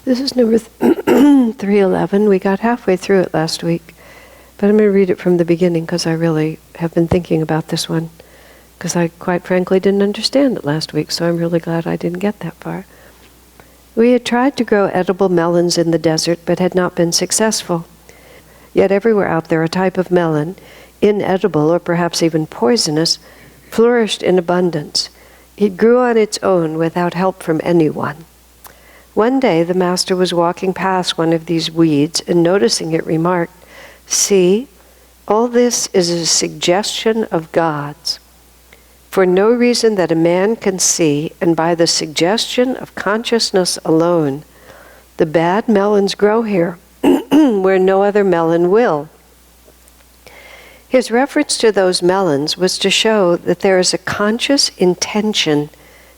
This is number 311. We got halfway through it last week, but I'm going to read it from the beginning because I really have been thinking about this one, because I quite frankly didn't understand it last week, so I'm really glad I didn't get that far. We had tried to grow edible melons in the desert, but had not been successful. Yet everywhere out there, a type of melon, inedible or perhaps even poisonous, flourished in abundance. It grew on its own without help from anyone. One day the master was walking past one of these weeds and noticing it remarked, "See, all this is a suggestion of God's. For no reason that a man can see, and by the suggestion of consciousness alone, the bad melons grow here, where no other melon will." His reference to those melons was to show that there is a conscious intention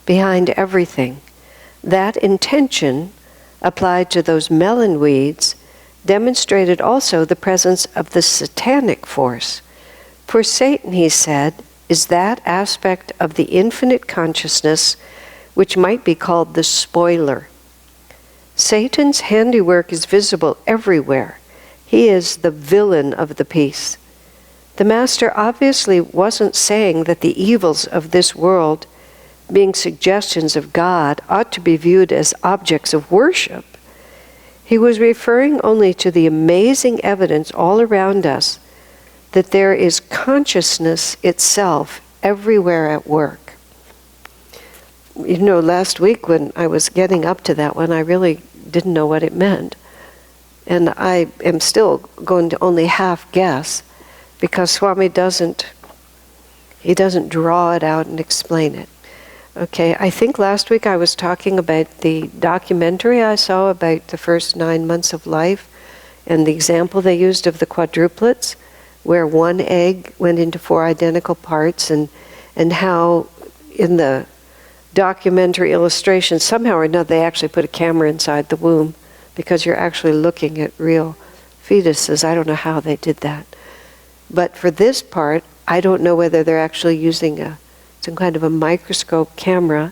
behind everything. That intention, applied to those melon weeds, demonstrated also the presence of the satanic force. For Satan, he said, is that aspect of the infinite consciousness which might be called the spoiler. Satan's handiwork is visible everywhere. He is the villain of the piece. The master obviously wasn't saying that the evils of this world, being suggestions of God, ought to be viewed as objects of worship. He was referring only to the amazing evidence all around us that there is consciousness itself everywhere at work. You know, last week when I was getting up to that one, I really didn't know what it meant. And I am still going to only half guess, because Swami doesn't draw it out and explain it. Okay, I think last week I was talking about the documentary I saw about the first 9 months of life, and the example they used of the quadruplets, where one egg went into 4 identical parts, and how in the documentary illustration, somehow or another, they actually put a camera inside the womb, because you're actually looking at real fetuses. I don't know how they did that. But for this part, I don't know whether they're actually using some kind of a microscope camera,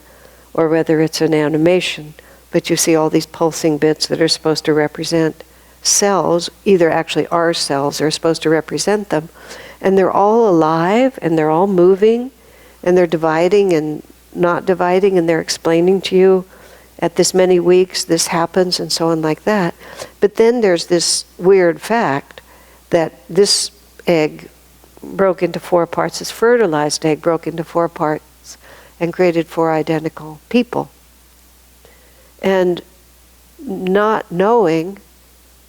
or whether it's an animation. But you see all these pulsing bits that are supposed to represent cells, either actually are cells, or are supposed to represent them. And they're all alive, and they're all moving, and they're dividing and not dividing, and they're explaining to you, at this many weeks, this happens, and so on like that. But then there's this weird fact that this egg broke into 4 parts, this fertilized egg broke into 4 parts and created 4 identical people. And not knowing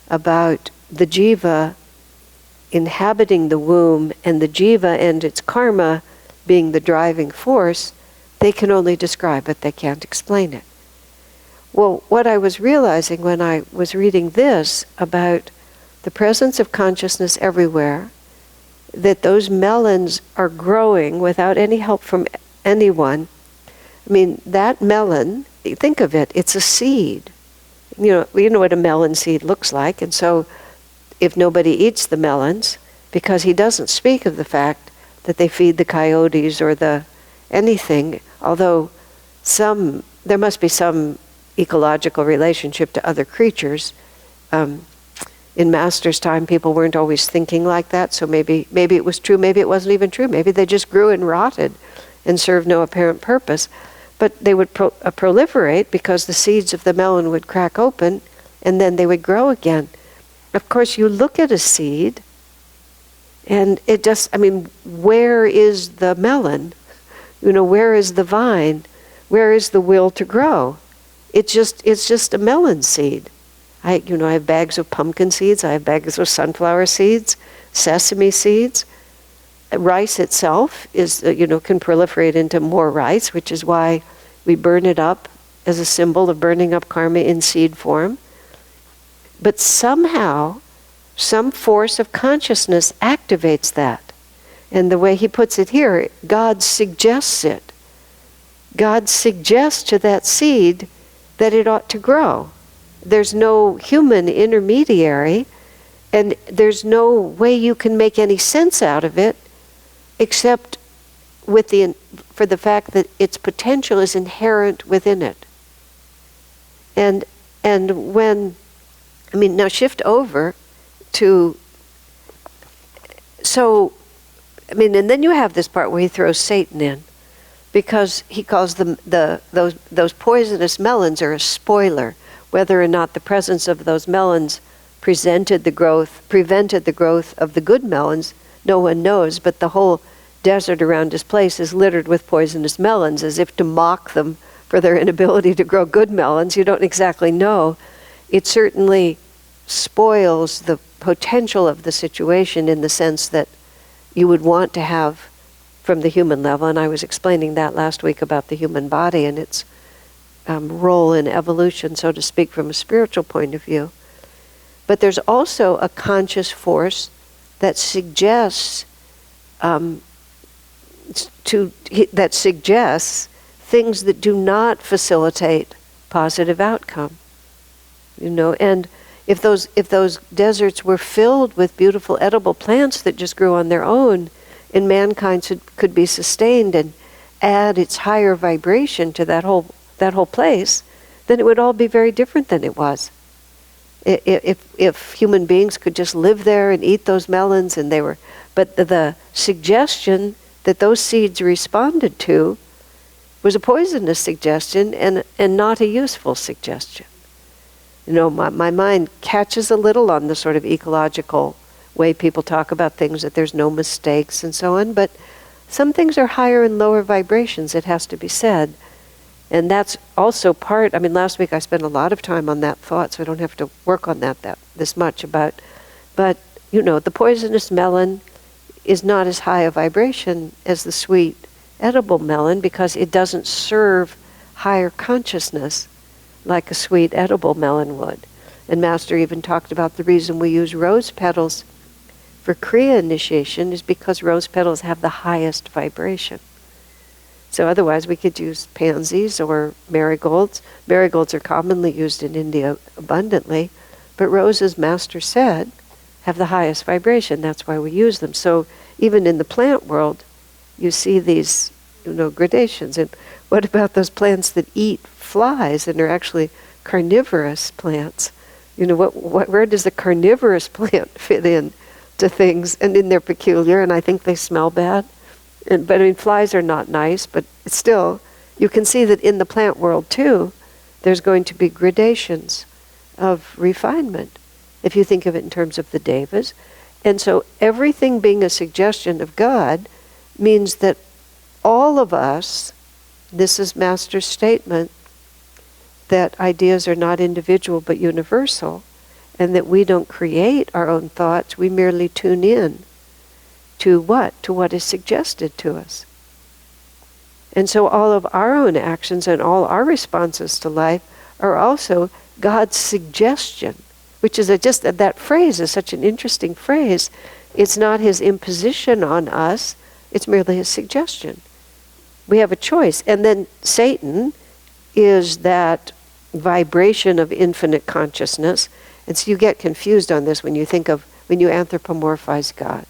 about the jiva inhabiting the womb and the jiva and its karma being the driving force, they can only describe it, they can't explain it. Well, what I was realizing when I was reading this about the presence of consciousness everywhere, that those melons are growing without any help from anyone. I mean, that melon, think of it, it's a seed. You know what a melon seed looks like, and so if nobody eats the melons, because he doesn't speak of the fact that they feed the coyotes or the anything, although there must be some ecological relationship to other creatures. In Master's time, people weren't always thinking like that, so maybe it was true, maybe it wasn't even true. Maybe they just grew and rotted and served no apparent purpose. But they would proliferate because the seeds of the melon would crack open, and then they would grow again. Of course, you look at a seed, and it just, where is the melon? Where is the vine? Where is the will to grow? It's just a melon seed. I have bags of pumpkin seeds, I have bags of sunflower seeds, sesame seeds. Rice itself is, can proliferate into more rice, which is why we burn it up as a symbol of burning up karma in seed form. But somehow, some force of consciousness activates that. And the way he puts it here, God suggests it. God suggests to that seed that it ought to grow. There's no human intermediary, and there's no way you can make any sense out of it except for the fact that its potential is inherent within it. And And now shift over to, and then you have this part where he throws Satan in, because he calls them those poisonous melons are a spoiler. Whether or not the presence of those melons prevented the growth of the good melons, no one knows, but the whole desert around his place is littered with poisonous melons, as if to mock them for their inability to grow good melons. You don't exactly know. It certainly spoils the potential of the situation in the sense that you would want to have from the human level, and I was explaining that last week about the human body and its role in evolution, so to speak, from a spiritual point of view. But there's also a conscious force that suggests things that do not facilitate positive outcome. And if those deserts were filled with beautiful edible plants that just grew on their own, and mankind could be sustained and add its higher vibration to that whole place, then it would all be very different than it was. If human beings could just live there and eat those melons, but the suggestion that those seeds responded to was a poisonous suggestion and not a useful suggestion. My mind catches a little on the sort of ecological way people talk about things, that there's no mistakes and so on, but some things are higher and lower vibrations, it has to be said. And that's also part, last week I spent a lot of time on that thought, so I don't have to work on that this much about, but the poisonous melon is not as high a vibration as the sweet edible melon, because it doesn't serve higher consciousness like a sweet edible melon would. And Master even talked about the reason we use rose petals for Kriya initiation is because rose petals have the highest vibration. So otherwise we could use pansies or marigolds. Marigolds are commonly used in India abundantly, but roses, Master said, have the highest vibration. That's why we use them. So even in the plant world, you see these, gradations. And what about those plants that eat flies and are actually carnivorous plants? Where does the carnivorous plant fit in to things? And in they're peculiar, and I think they smell bad. But flies are not nice, but still, you can see that in the plant world too, there's going to be gradations of refinement, if you think of it in terms of the devas. And so everything being a suggestion of God means that all of us, this is Master's statement, that ideas are not individual but universal, and that we don't create our own thoughts, we merely tune in to what? To what is suggested to us. And so all of our own actions and all our responses to life are also God's suggestion, which is that phrase is such an interesting phrase. It's not his imposition on us, it's merely his suggestion. We have a choice. And then Satan is that vibration of infinite consciousness. And so you get confused on this when you anthropomorphize God.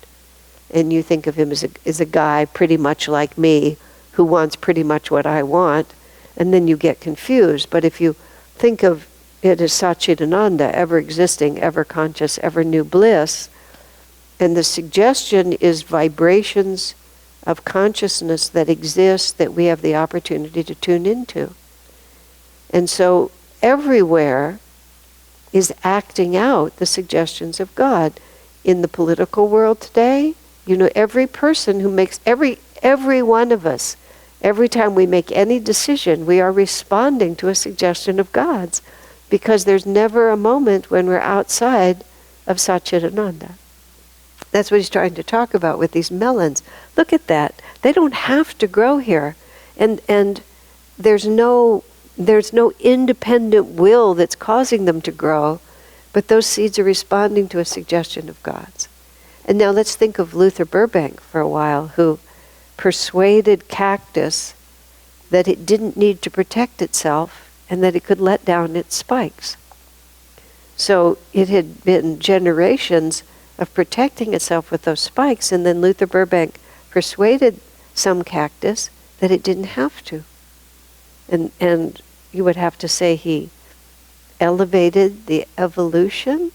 And you think of him as a guy pretty much like me who wants pretty much what I want, and then you get confused. But if you think of it as Satchidananda, ever existing, ever conscious, ever new bliss, and the suggestion is vibrations of consciousness that exist that we have the opportunity to tune into. And so everywhere is acting out the suggestions of God. In the political world today, every person who makes, every one of us, every time we make any decision, we are responding to a suggestion of God's, because there's never a moment when we're outside of Satchidananda. That's what he's trying to talk about with these melons. Look at that. They don't have to grow here. And there's no independent will that's causing them to grow, but those seeds are responding to a suggestion of God's. And now let's think of Luther Burbank for a while, who persuaded cactus that it didn't need to protect itself and that it could let down its spikes. So it had been generations of protecting itself with those spikes, and then Luther Burbank persuaded some cactus that it didn't have to. And you would have to say he elevated the evolution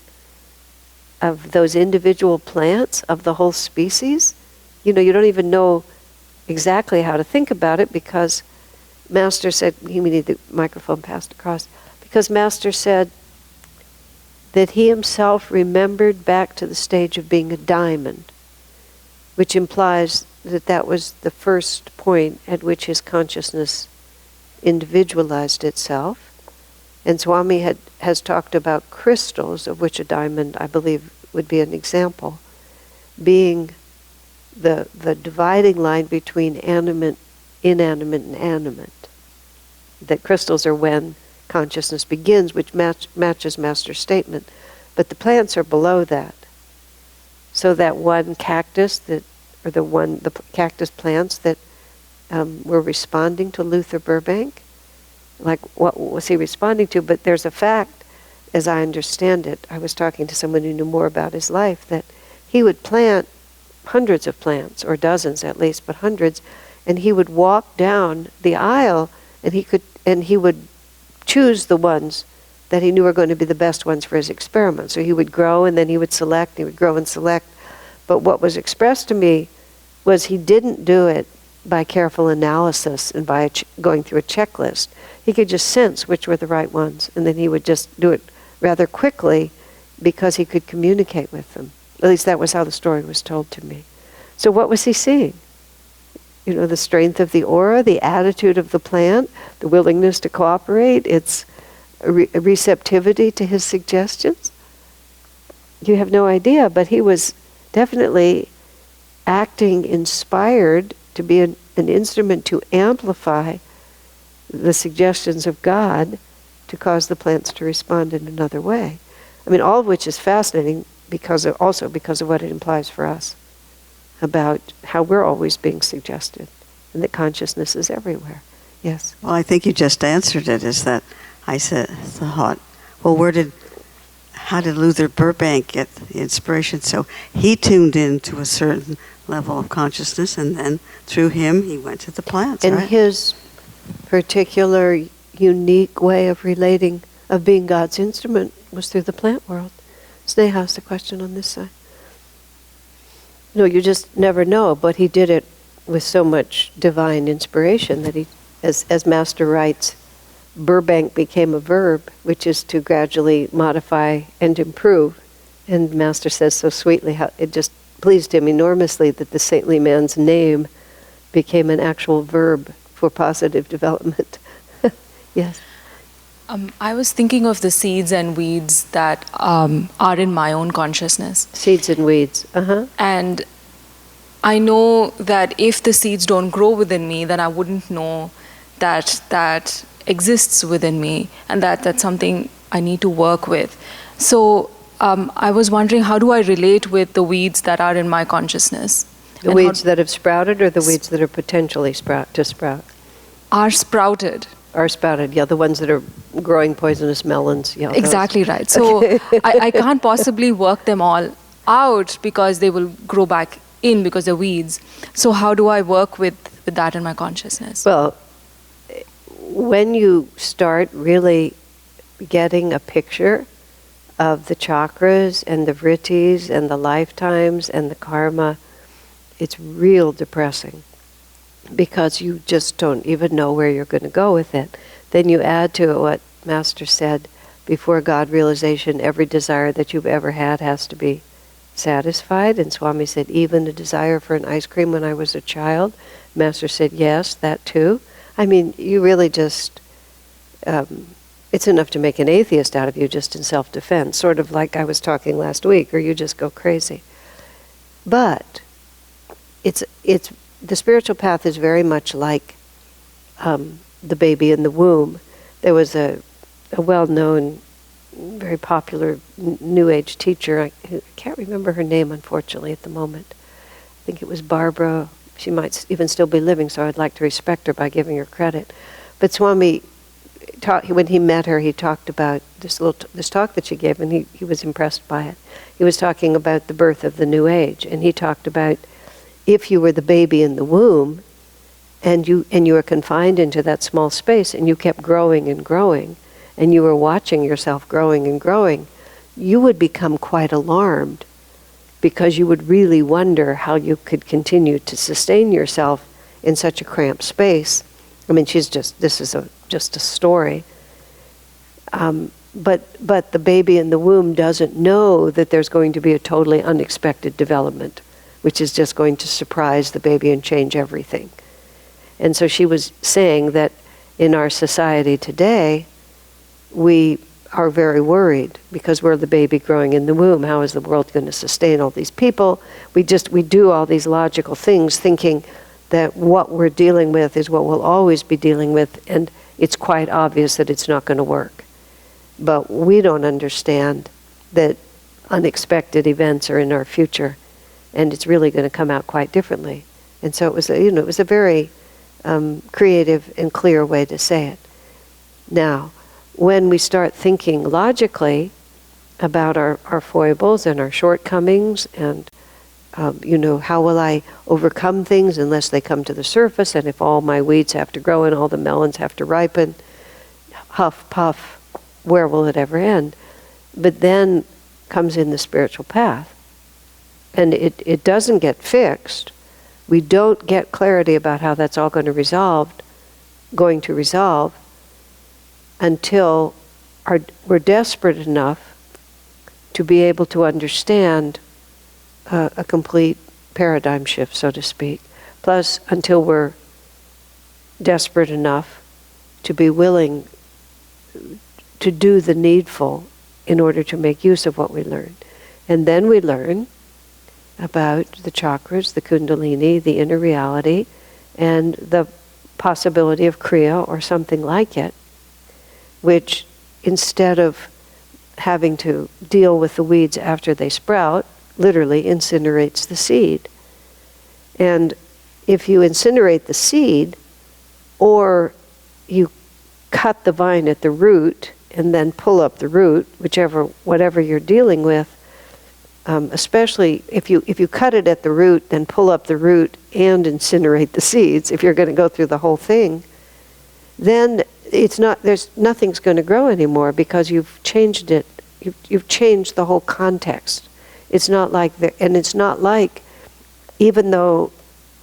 of those individual plants, of the whole species. You don't even know exactly how to think about it, because Master said, we need the microphone passed across, because Master said that he himself remembered back to the stage of being a diamond, which implies that that was the first point at which his consciousness individualized itself. And Swami has talked about crystals, of which a diamond, I believe, would be an example, being the dividing line between animate, inanimate, and animate. That crystals are when consciousness begins, which matches Master's statement. But the plants are below that. So that one cactus, the cactus plants that were responding to Luther Burbank, like what was he responding to? But there's a fact, as I understand it, I was talking to someone who knew more about his life, that he would plant hundreds of plants, or dozens at least, but hundreds, and he would walk down the aisle, and he would choose the ones that he knew were going to be the best ones for his experiment. So he would grow, and then he would select, he would grow and select. But what was expressed to me was he didn't do it by careful analysis and by going through a checklist. He could just sense which were the right ones, and then he would just do it rather quickly because he could communicate with them. At least that was how the story was told to me. So what was he seeing? The strength of the aura, the attitude of the plant, the willingness to cooperate, its receptivity to his suggestions? You have no idea, but he was definitely acting inspired to be an instrument to amplify the suggestions of God to cause the plants to respond in another way. I mean, all of which is fascinating because of what it implies for us about how we're always being suggested and that consciousness is everywhere. Yes? Well, I think you just answered it, is that I thought, well, how did Luther Burbank get the inspiration? So he tuned in to a certain level of consciousness, and then through him he went to the plants, and right? His particular unique way of being God's instrument was through the plant world. Sneha has the question on this side. No, you just never know, but he did it with so much divine inspiration that he, as Master writes, Burbank became a verb, which is to gradually modify and improve. And Master says so sweetly how it just pleased him enormously that the saintly man's name became an actual verb for positive development. Yes? I was thinking of the seeds and weeds that are in my own consciousness. Seeds and weeds. Uh-huh. And I know that if the seeds don't grow within me, then I wouldn't know that exists within me, and that's something I need to work with. So I was wondering, how do I relate with the weeds that are in my consciousness? The weeds that have sprouted, or the weeds that are potentially sprout? Are sprouted. Are sprouted, yeah, the ones that are growing poisonous melons. Yeah, exactly right. So I can't possibly work them all out because they will grow back in because they're weeds. So how do I work with that in my consciousness? Well, when you start really getting a picture of the chakras and the vrittis and the lifetimes and the karma, it's real depressing because you just don't even know where you're going to go with it. Then you add to it what Master said, before God realization, every desire that you've ever had has to be satisfied. And Swami said, even the desire for an ice cream when I was a child. Master said, yes, that too. I mean, you really just, it's enough to make an atheist out of you just in self-defense, sort of like I was talking last week, or you just go crazy. But it's the spiritual path is very much like the baby in the womb. There was a well-known, very popular New Age teacher. I can't remember her name, unfortunately, at the moment. I think it was Barbara. She might even still be living, so I'd like to respect her by giving her credit. But Swami, when he met her, he talked about this talk that she gave, and he was impressed by it. He was talking about the birth of the New Age, and he talked about if you were the baby in the womb, and you were confined into that small space, and you kept growing and growing, and you were watching yourself growing and growing, you would become quite alarmed, because you would really wonder how you could continue to sustain yourself in such a cramped space. I mean, this is just a story. But the baby in the womb doesn't know that there's going to be a totally unexpected development, which is just going to surprise the baby and change everything. And so she was saying that in our society today, we are very worried because we're the baby growing in the womb. How is the world going to sustain all these people? We do all these logical things thinking that what we're dealing with is what we'll always be dealing with, and it's quite obvious that it's not going to work. But we don't understand that unexpected events are in our future, and it's really going to come out quite differently. And so it was a very creative and clear way to say it. Now, when we start thinking logically about our foibles and our shortcomings, and how will I overcome things unless they come to the surface, and if all my weeds have to grow and all the melons have to ripen, huff, puff, where will it ever end? But then comes in the spiritual path. And it doesn't get fixed. We don't get clarity about how that's all going to resolve until we're desperate enough to be able to understand a complete paradigm shift, so to speak. Plus, until we're desperate enough to be willing to do the needful in order to make use of what we learn. And then we learn about the chakras, the kundalini, the inner reality, and the possibility of Kriya or something like it, which instead of having to deal with the weeds after they sprout, literally incinerates the seed. And if you incinerate the seed, or you cut the vine at the root and then pull up the root, whatever you're dealing with, especially if you cut it at the root, then pull up the root and incinerate the seeds, if you're going to go through the whole thing, then nothing's going to grow anymore, because you've changed it. You've changed the whole context. It's not like even though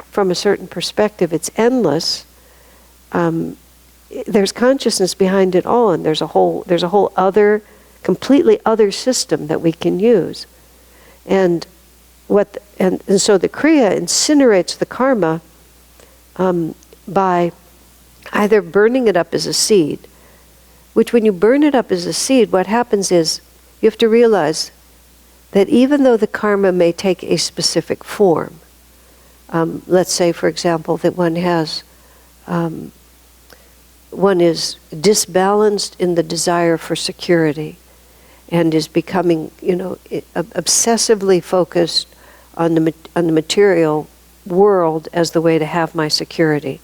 from a certain perspective it's endless, there's consciousness behind it all, and there's a whole other, completely other system that we can use. And so the Kriya incinerates the karma by either burning it up as a seed, which when you burn it up as a seed, what happens is you have to realize that even though the karma may take a specific form, let's say, for example, that one is disbalanced in the desire for security and is becoming, obsessively focused on the material world as the way to have my security.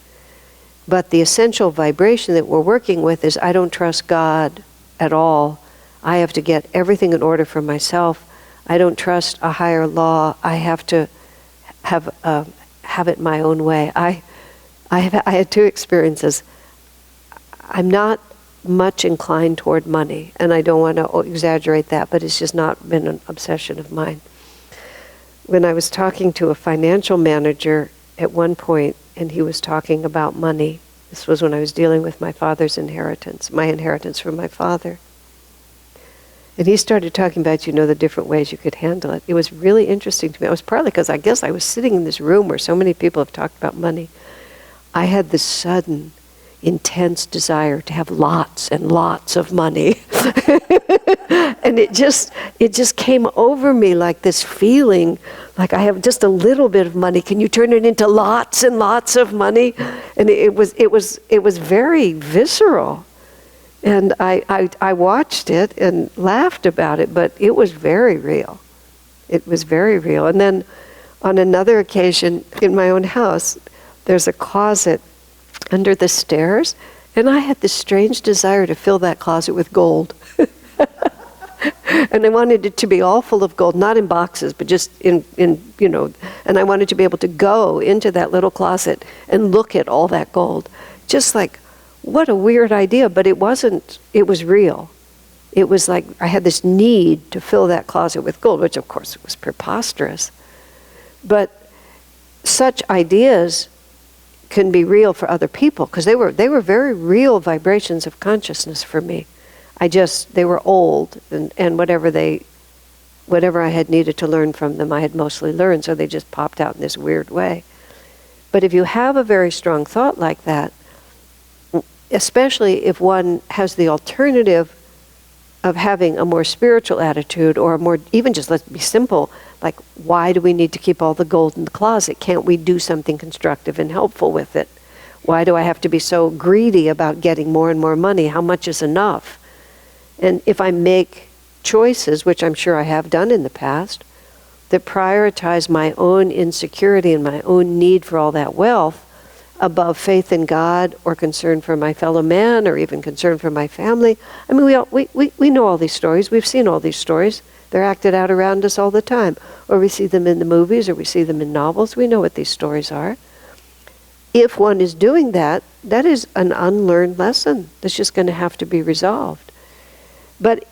But the essential vibration that we're working with is, I don't trust God at all. I have to get everything in order for myself. I don't trust a higher law. I have to have it my own way. I had two experiences. I'm not much inclined toward money, and I don't want to exaggerate that, but it's just not been an obsession of mine. When I was talking to a financial manager at one point, and he was talking about money, this was when I was dealing with my father's inheritance, my inheritance from my father. And he started talking about, the different ways you could handle it. It was really interesting to me. It was partly because I guess I was sitting in this room where so many people have talked about money. I had this sudden, intense desire to have lots and lots of money. And it just came over me like this feeling, like I have just a little bit of money. Can you turn it into lots and lots of money? And it was very visceral. And I watched it and laughed about it, but it was very real. It was very real. And then on another occasion in my own house, there's a closet under the stairs, and I had this strange desire to fill that closet with gold. And I wanted it to be all full of gold, not in boxes, but just in and I wanted to be able to go into that little closet and look at all that gold. Just like, what a weird idea, but it wasn't, it was real. It was like I had this need to fill that closet with gold, which of course was preposterous. But such ideas can be real for other people, because they were very real vibrations of consciousness for me. They were old, and whatever I had needed to learn from them, I had mostly learned, so they just popped out in this weird way. But if you have a very strong thought like that, especially if one has the alternative of having a more spiritual attitude, or a more, even just let's be simple, like, why do we need to keep all the gold in the closet? Can't we do something constructive and helpful with it? Why do I have to be so greedy about getting more and more money? How much is enough? And if I make choices, which I'm sure I have done in the past, that prioritize my own insecurity and my own need for all that wealth above faith in God, or concern for my fellow man, or even concern for my family. I mean, we know all these stories. We've seen all these stories. They're acted out around us all the time. Or we see them in the movies, or we see them in novels. We know what these stories are. If one is doing that, that is an unlearned lesson that's just going to have to be resolved. But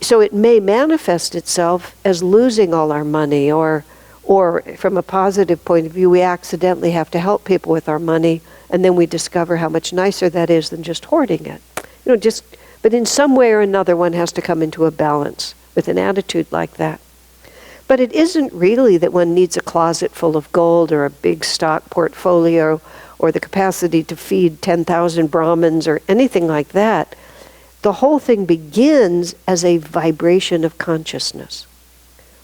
so it may manifest itself as losing all our money, or from a positive point of view, we accidentally have to help people with our money, and then we discover how much nicer that is than just hoarding it. But in some way or another, one has to come into a balance with an attitude like that. But it isn't really that one needs a closet full of gold, or a big stock portfolio, or the capacity to feed 10,000 Brahmins, or anything like that. The whole thing begins as a vibration of consciousness.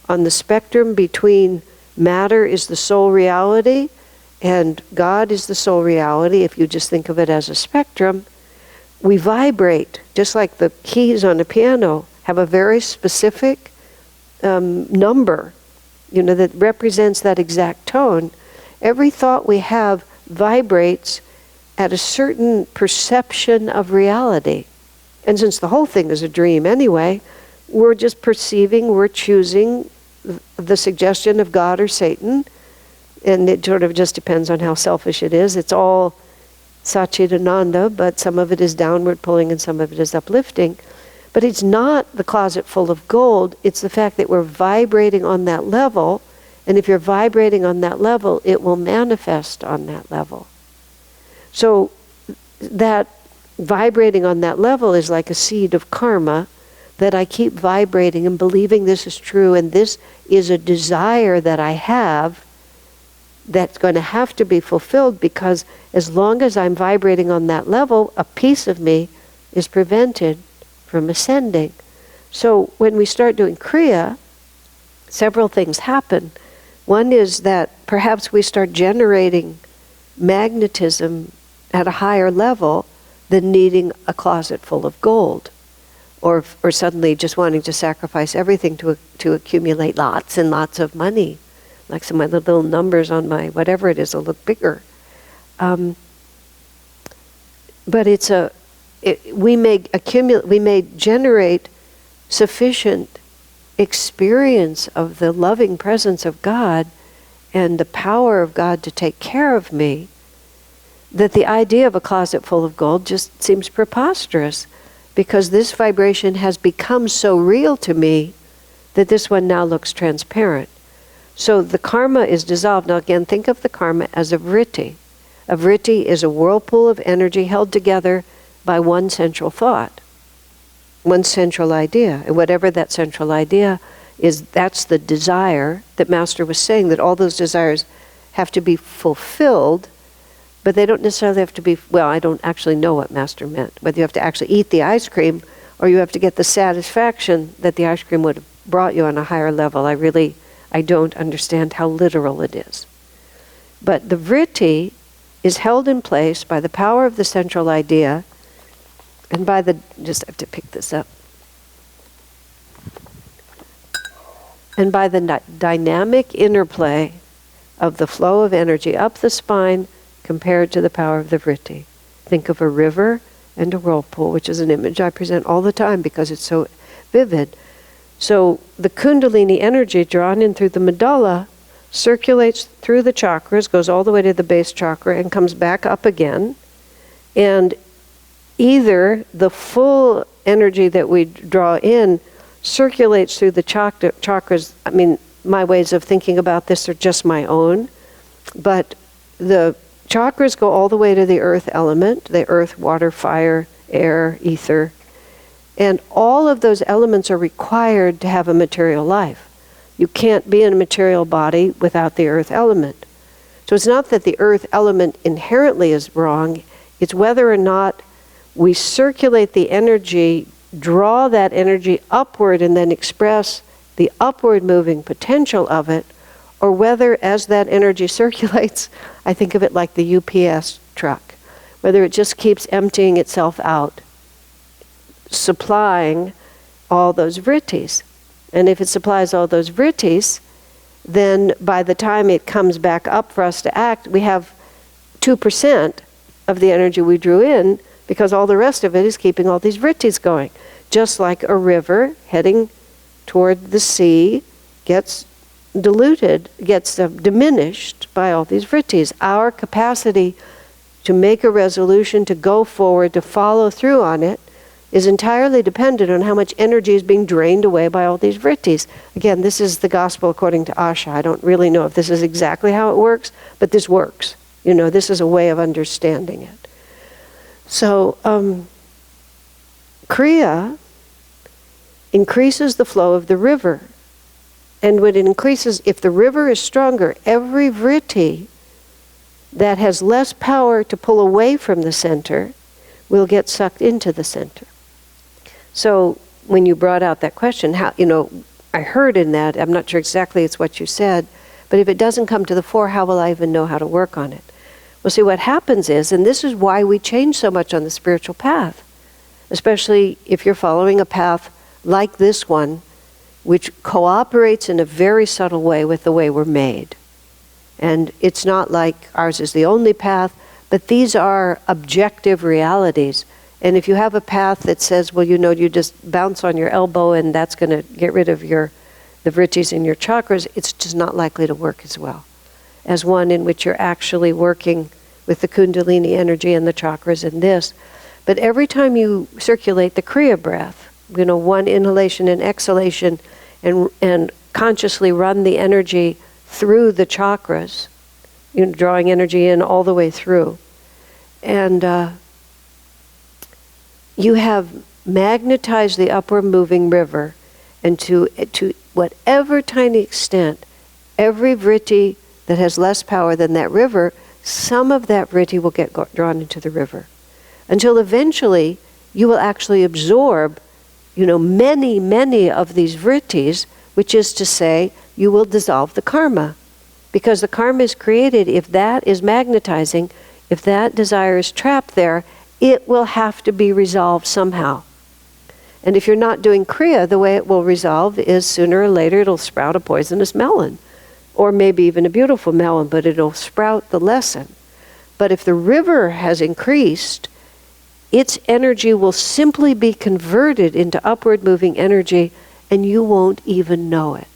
On the spectrum between matter is the sole reality and God is the sole reality, if you just think of it as a spectrum, we vibrate, just like the keys on a piano have a very specific number, that represents that exact tone. Every thought we have vibrates at a certain perception of reality. And since the whole thing is a dream anyway, we're just perceiving, we're choosing the suggestion of God or Satan, and it sort of just depends on how selfish it is. It's all Ananda, but some of it is downward pulling and some of it is uplifting. But it's not the closet full of gold, it's the fact that we're vibrating on that level, and if you're vibrating on that level, it will manifest on that level. So that vibrating on that level is like a seed of karma, that I keep vibrating and believing this is true, and this is a desire that I have that's going to have to be fulfilled, because as long as I'm vibrating on that level, a piece of me is prevented from ascending. So when we start doing Kriya, several things happen. One is that perhaps we start generating magnetism at a higher level than needing a closet full of gold. Or suddenly just wanting to sacrifice everything to accumulate lots and lots of money. Like some of my little numbers on my whatever it is will look bigger. But we may generate sufficient experience of the loving presence of God and the power of God to take care of me, that the idea of a closet full of gold just seems preposterous. Because this vibration has become so real to me that this one now looks transparent. So the karma is dissolved. Now again, think of the karma as a vritti. A vritti is a whirlpool of energy held together by one central thought, one central idea. And whatever that central idea is, that's the desire that Master was saying, that all those desires have to be fulfilled. But they don't necessarily have to be, well, I don't actually know what Master meant. Whether you have to actually eat the ice cream, or you have to get the satisfaction that the ice cream would have brought you on a higher level. I don't understand how literal it is. But the vritti is held in place by the power of the central idea, and by the, just have to pick this up, and by the dynamic interplay of the flow of energy up the spine, compared to the power of the vritti. Think of a river and a whirlpool, which is an image I present all the time because it's so vivid. So the kundalini energy drawn in through the medulla circulates through the chakras, goes all the way to the base chakra, and comes back up again. And either the full energy that we draw in circulates through the chakras. I mean, my ways of thinking about this are just my own, but the chakras go all the way to the earth element, the earth, water, fire, air, ether, and all of those elements are required to have a material life. You can't be in a material body without the earth element. So it's not that the earth element inherently is wrong, it's whether or not we circulate the energy, draw that energy upward and then express the upward moving potential of it, or whether as that energy circulates, I think of it like the UPS truck, whether it just keeps emptying itself out, supplying all those vrittis. And if it supplies all those vrittis, then by the time it comes back up for us to act, we have 2% of the energy we drew in, because all the rest of it is keeping all these vrittis going. Just like a river heading toward the sea gets diluted, gets diminished by all these vrittis. Our capacity to make a resolution, to go forward, to follow through on it, is entirely dependent on how much energy is being drained away by all these vrittis. Again, this is the gospel according to Asha. I don't really know if this is exactly how it works, but this works. You know, this is a way of understanding it. So, Kriya increases the flow of the river. And when it increases, if the river is stronger, every vritti that has less power to pull away from the center will get sucked into the center. So when you brought out that question, how, you know, I heard in that, I'm not sure exactly it's what you said, but if it doesn't come to the fore, how will I even know how to work on it? Well, see, what happens is, and this is why we change so much on the spiritual path, especially if you're following a path like this one, which cooperates in a very subtle way with the way we're made. And it's not like ours is the only path, but these are objective realities. And if you have a path that says, well, you know, you just bounce on your elbow and that's going to get rid of the vrittis in your chakras, it's just not likely to work as well as one in which you're actually working with the kundalini energy and the chakras and this. But every time you circulate the Kriya breath, you know, one inhalation and exhalation, and consciously run the energy through the chakras, you know, drawing energy in all the way through. And you have magnetized the upward moving river, and to whatever tiny extent, every vritti that has less power than that river, some of that vritti will get drawn into the river. Until eventually you will actually absorb, you know, many, many of these vrittis, which is to say, you will dissolve the karma. Because the karma is created, if that is magnetizing, if that desire is trapped there, it will have to be resolved somehow. And if you're not doing Kriya, the way it will resolve is sooner or later it'll sprout a poisonous melon. Or maybe even a beautiful melon, but it'll sprout the lesson. But if the river has increased, its energy will simply be converted into upward moving energy, and you won't even know it.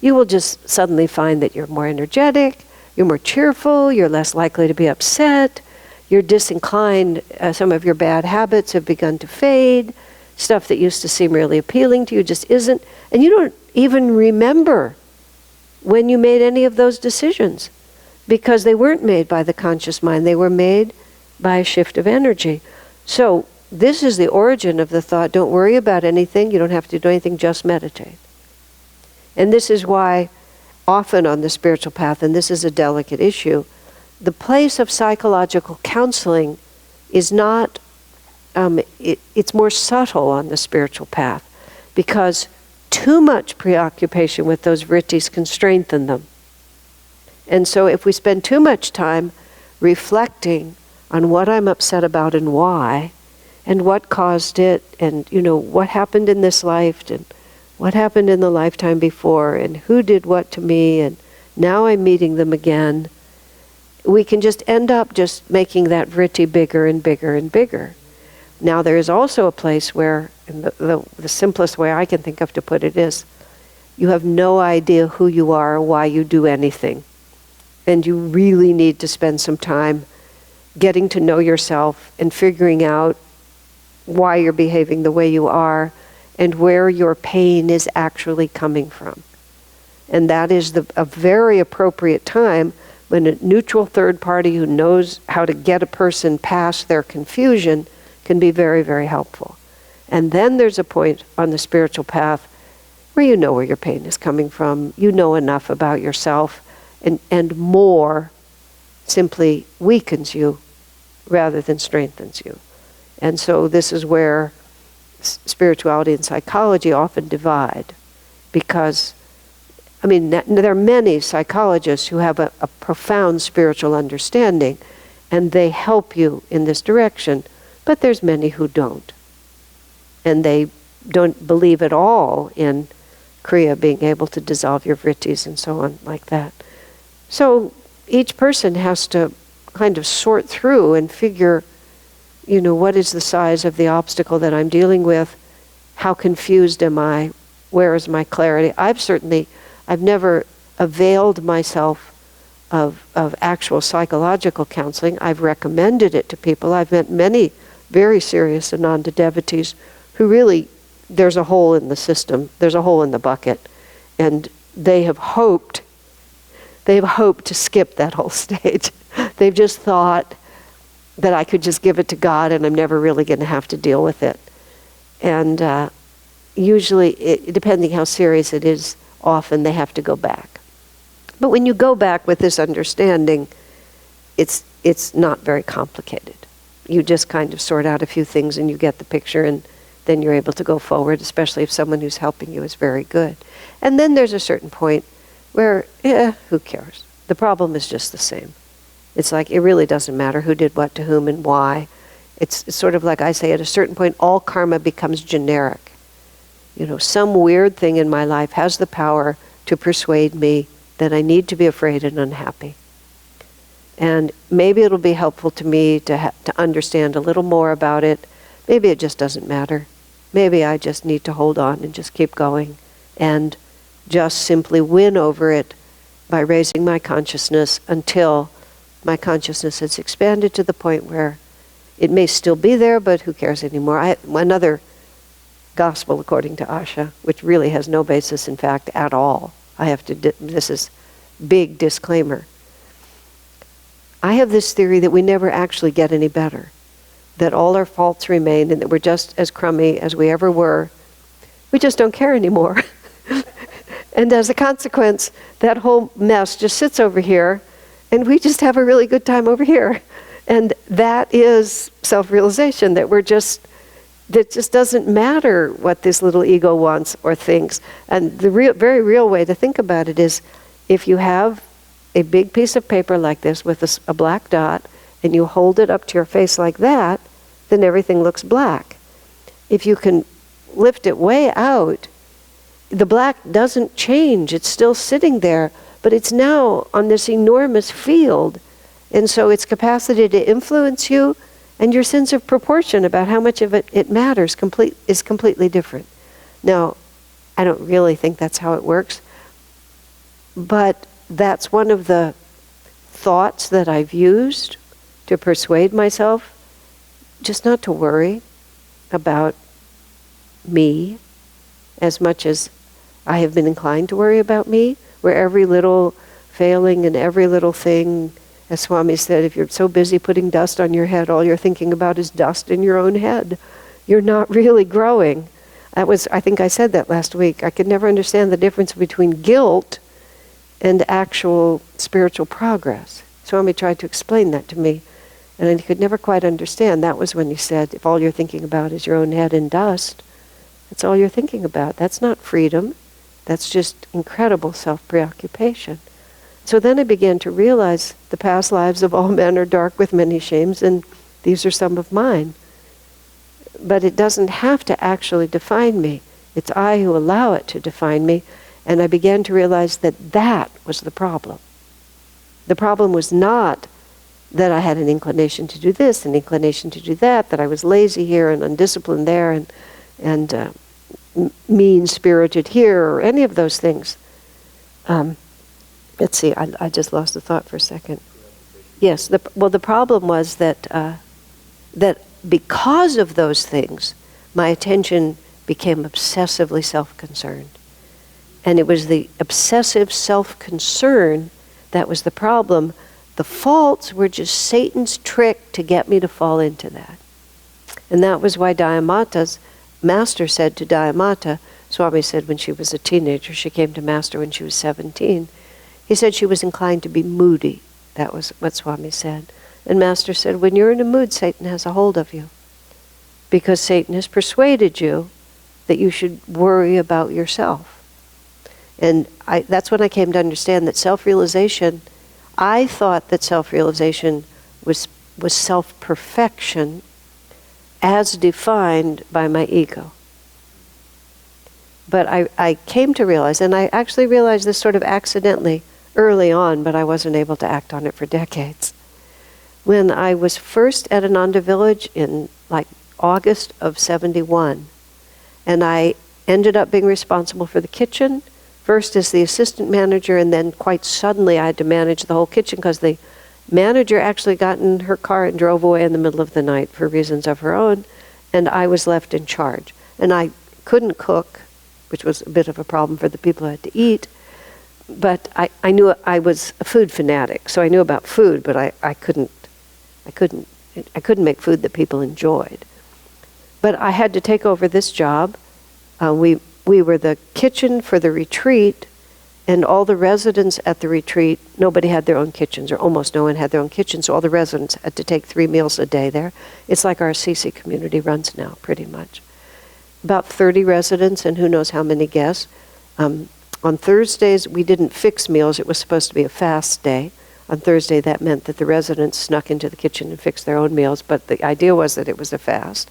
You will just suddenly find that you're more energetic, you're more cheerful, you're less likely to be upset, you're disinclined, some of your bad habits have begun to fade, stuff that used to seem really appealing to you just isn't, and you don't even remember when you made any of those decisions, because they weren't made by the conscious mind, they were made by a shift of energy. So this is the origin of the thought, don't worry about anything, you don't have to do anything, just meditate. And this is why often on the spiritual path, and this is a delicate issue, the place of psychological counseling is not, it's more subtle on the spiritual path, because too much preoccupation with those vrittis can strengthen them. And so if we spend too much time reflecting on what I'm upset about and why, and what caused it, and you know, what happened in this life, and what happened in the lifetime before, and who did what to me, and now I'm meeting them again, we can just end up just making that vritti bigger and bigger and bigger. Now there is also a place where, and the simplest way I can think of to put it is, you have no idea who you are or why you do anything. And you really need to spend some time getting to know yourself and figuring out why you're behaving the way you are and where your pain is actually coming from. And that is a very appropriate time when a neutral third party who knows how to get a person past their confusion can be very, very helpful. And then there's a point on the spiritual path where you know where your pain is coming from, you know enough about yourself, and more simply weakens you rather than strengthens you. And so this is where spirituality and psychology often divide, because there are many psychologists who have a profound spiritual understanding, and they help you in this direction, but there's many who don't. And they don't believe at all in Kriya being able to dissolve your vrittis and so on like that. So each person has to kind of sort through and figure, what is the size of the obstacle that I'm dealing with? How confused am I? Where is my clarity? I've never availed myself of actual psychological counseling. I've recommended it to people. I've met many very serious Ananda devotees who really, there's a hole in the system, there's a hole in the bucket, and they have hoped to skip that whole stage. They've just thought that I could just give it to God and I'm never really going to have to deal with it. And usually, depending how serious it is, often they have to go back. But when you go back with this understanding, it's not very complicated. You just kind of sort out a few things and you get the picture, and then you're able to go forward, especially if someone who's helping you is very good. And then there's a certain point where, who cares? The problem is just the same. It's like, it really doesn't matter who did what to whom and why. It's sort of like I say, at a certain point, all karma becomes generic. Some weird thing in my life has the power to persuade me that I need to be afraid and unhappy. And maybe it'll be helpful to me to understand a little more about it. Maybe it just doesn't matter. Maybe I just need to hold on and just keep going and just simply win over it by raising my consciousness until my consciousness has expanded to the point where it may still be there, but who cares anymore? Another gospel according to Asha, which really has no basis in fact at all. This is big disclaimer. I have this theory that we never actually get any better, that all our faults remain and that we're just as crummy as we ever were. We just don't care anymore. And as a consequence, that whole mess just sits over here and we just have a really good time over here. And that is self-realization, that that just doesn't matter what this little ego wants or thinks. And the very real way to think about it is, if you have a big piece of paper like this with a black dot and you hold it up to your face like that, then everything looks black. If you can lift it way out, the black doesn't change. It's still sitting there, but it's now on this enormous field. And so its capacity to influence you and your sense of proportion about how much of it matters is completely different. Now, I don't really think that's how it works, but that's one of the thoughts that I've used to persuade myself just not to worry about me as much as I have been inclined to worry about me, where every little failing and every little thing, as Swami said, if you're so busy putting dust on your head, all you're thinking about is dust in your own head. You're not really growing. I think I said that last week. I could never understand the difference between guilt and actual spiritual progress. Swami tried to explain that to me, and I could never quite understand. That was when he said, if all you're thinking about is your own head and dust, that's all you're thinking about. That's not freedom. That's just incredible self-preoccupation. So then I began to realize the past lives of all men are dark with many shames, and these are some of mine. But it doesn't have to actually define me. It's I who allow it to define me. And I began to realize that that was the problem. The problem was not that I had an inclination to do this, an inclination to do that, that I was lazy here and undisciplined there and mean-spirited here, or any of those things. Let's see, I just lost the thought for a second. Yes. The problem was that that because of those things, my attention became obsessively self-concerned. And it was the obsessive self-concern that was the problem. The faults were just Satan's trick to get me to fall into that. And that was why Dayamata's master said to Dayamata, Swami said when she was a teenager, she came to master when she was 17, he said she was inclined to be moody. That was what Swami said. And master said, when you're in a mood, Satan has a hold of you. Because Satan has persuaded you that you should worry about yourself. And that's when I came to understand that self-realization, I thought that self-realization was self-perfection as defined by my ego. But I came to realize, and I actually realized this sort of accidentally early on, but I wasn't able to act on it for decades. When I was first at Ananda Village in like August of 71, and I ended up being responsible for the kitchen, first as the assistant manager, and then quite suddenly I had to manage the whole kitchen because the manager actually got in her car and drove away in the middle of the night for reasons of her own, and I was left in charge. And I couldn't cook, which was a bit of a problem for the people who had to eat, but I knew I was a food fanatic, so I knew about food, but I couldn't make food that people enjoyed. But I had to take over this job. We were the kitchen for the retreat, and all the residents at the retreat, nobody had their own kitchens, or almost no one had their own kitchen, so all the residents had to take 3 meals a day there. It's like our CC community runs now, pretty much. About 30 residents and who knows how many guests. On Thursdays, we didn't fix meals. It was supposed to be a fast day. On Thursday, that meant that the residents snuck into the kitchen and fixed their own meals, but the idea was that it was a fast.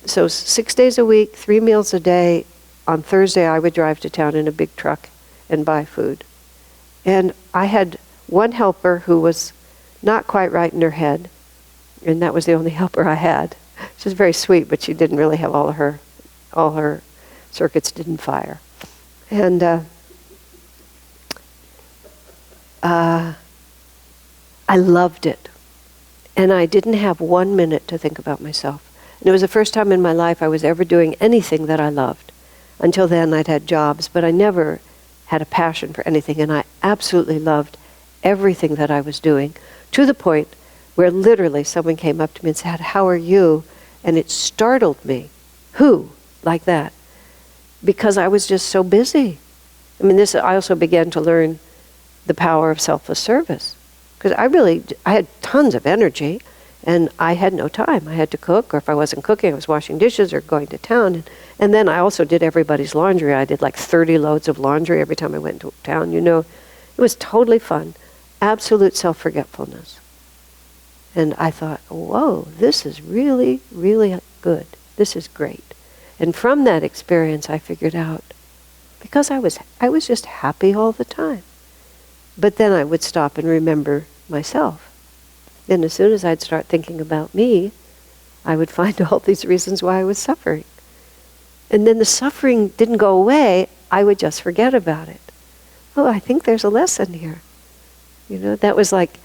So 6 days a week, 3 meals a day. On Thursday, I would drive to town in a big truck and buy food. And I had one helper who was not quite right in her head, and that was the only helper I had. She was very sweet, but she didn't really have all her circuits didn't fire. And I loved it. And I didn't have 1 minute to think about myself. And it was the first time in my life I was ever doing anything that I loved. Until then, I'd had jobs, but I never had a passion for anything. And I absolutely loved everything that I was doing, to the point where literally someone came up to me and said, "How are you?" And it startled me. Who? Like that. Because I was just so busy. I mean, I also began to learn the power of selfless service. Because I had tons of energy, and I had no time. I had to cook, or if I wasn't cooking, I was washing dishes or going to town. And then I also did everybody's laundry. I did like 30 loads of laundry every time I went to town. It was totally fun. Absolute self-forgetfulness. And I thought, whoa, this is really, really good. This is great. And from that experience, I figured out, because I was just happy all the time. But then I would stop and remember myself. And as soon as I'd start thinking about me, I would find all these reasons why I was suffering. And then the suffering didn't go away, I would just forget about it. Oh, I think there's a lesson here. That was like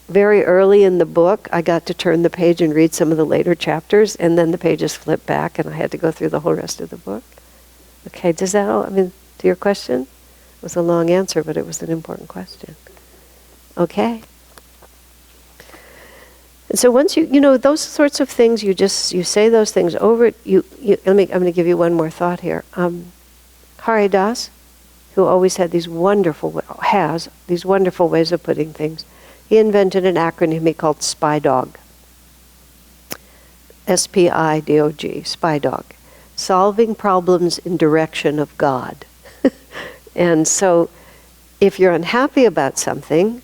very early in the book. I got to turn the page and read some of the later chapters, and then the pages flipped back, and I had to go through the whole rest of the book. Okay, does that all, to your question? It was a long answer, but it was an important question. Okay. And so once those sorts of things, you say those things over. I'm going to give you one more thought here. Haridas, who always had these wonderful ways of putting things, he invented an acronym he called SPIDOG. SPIDOG, SPIDOG. Solving problems in direction of God. And so if you're unhappy about something,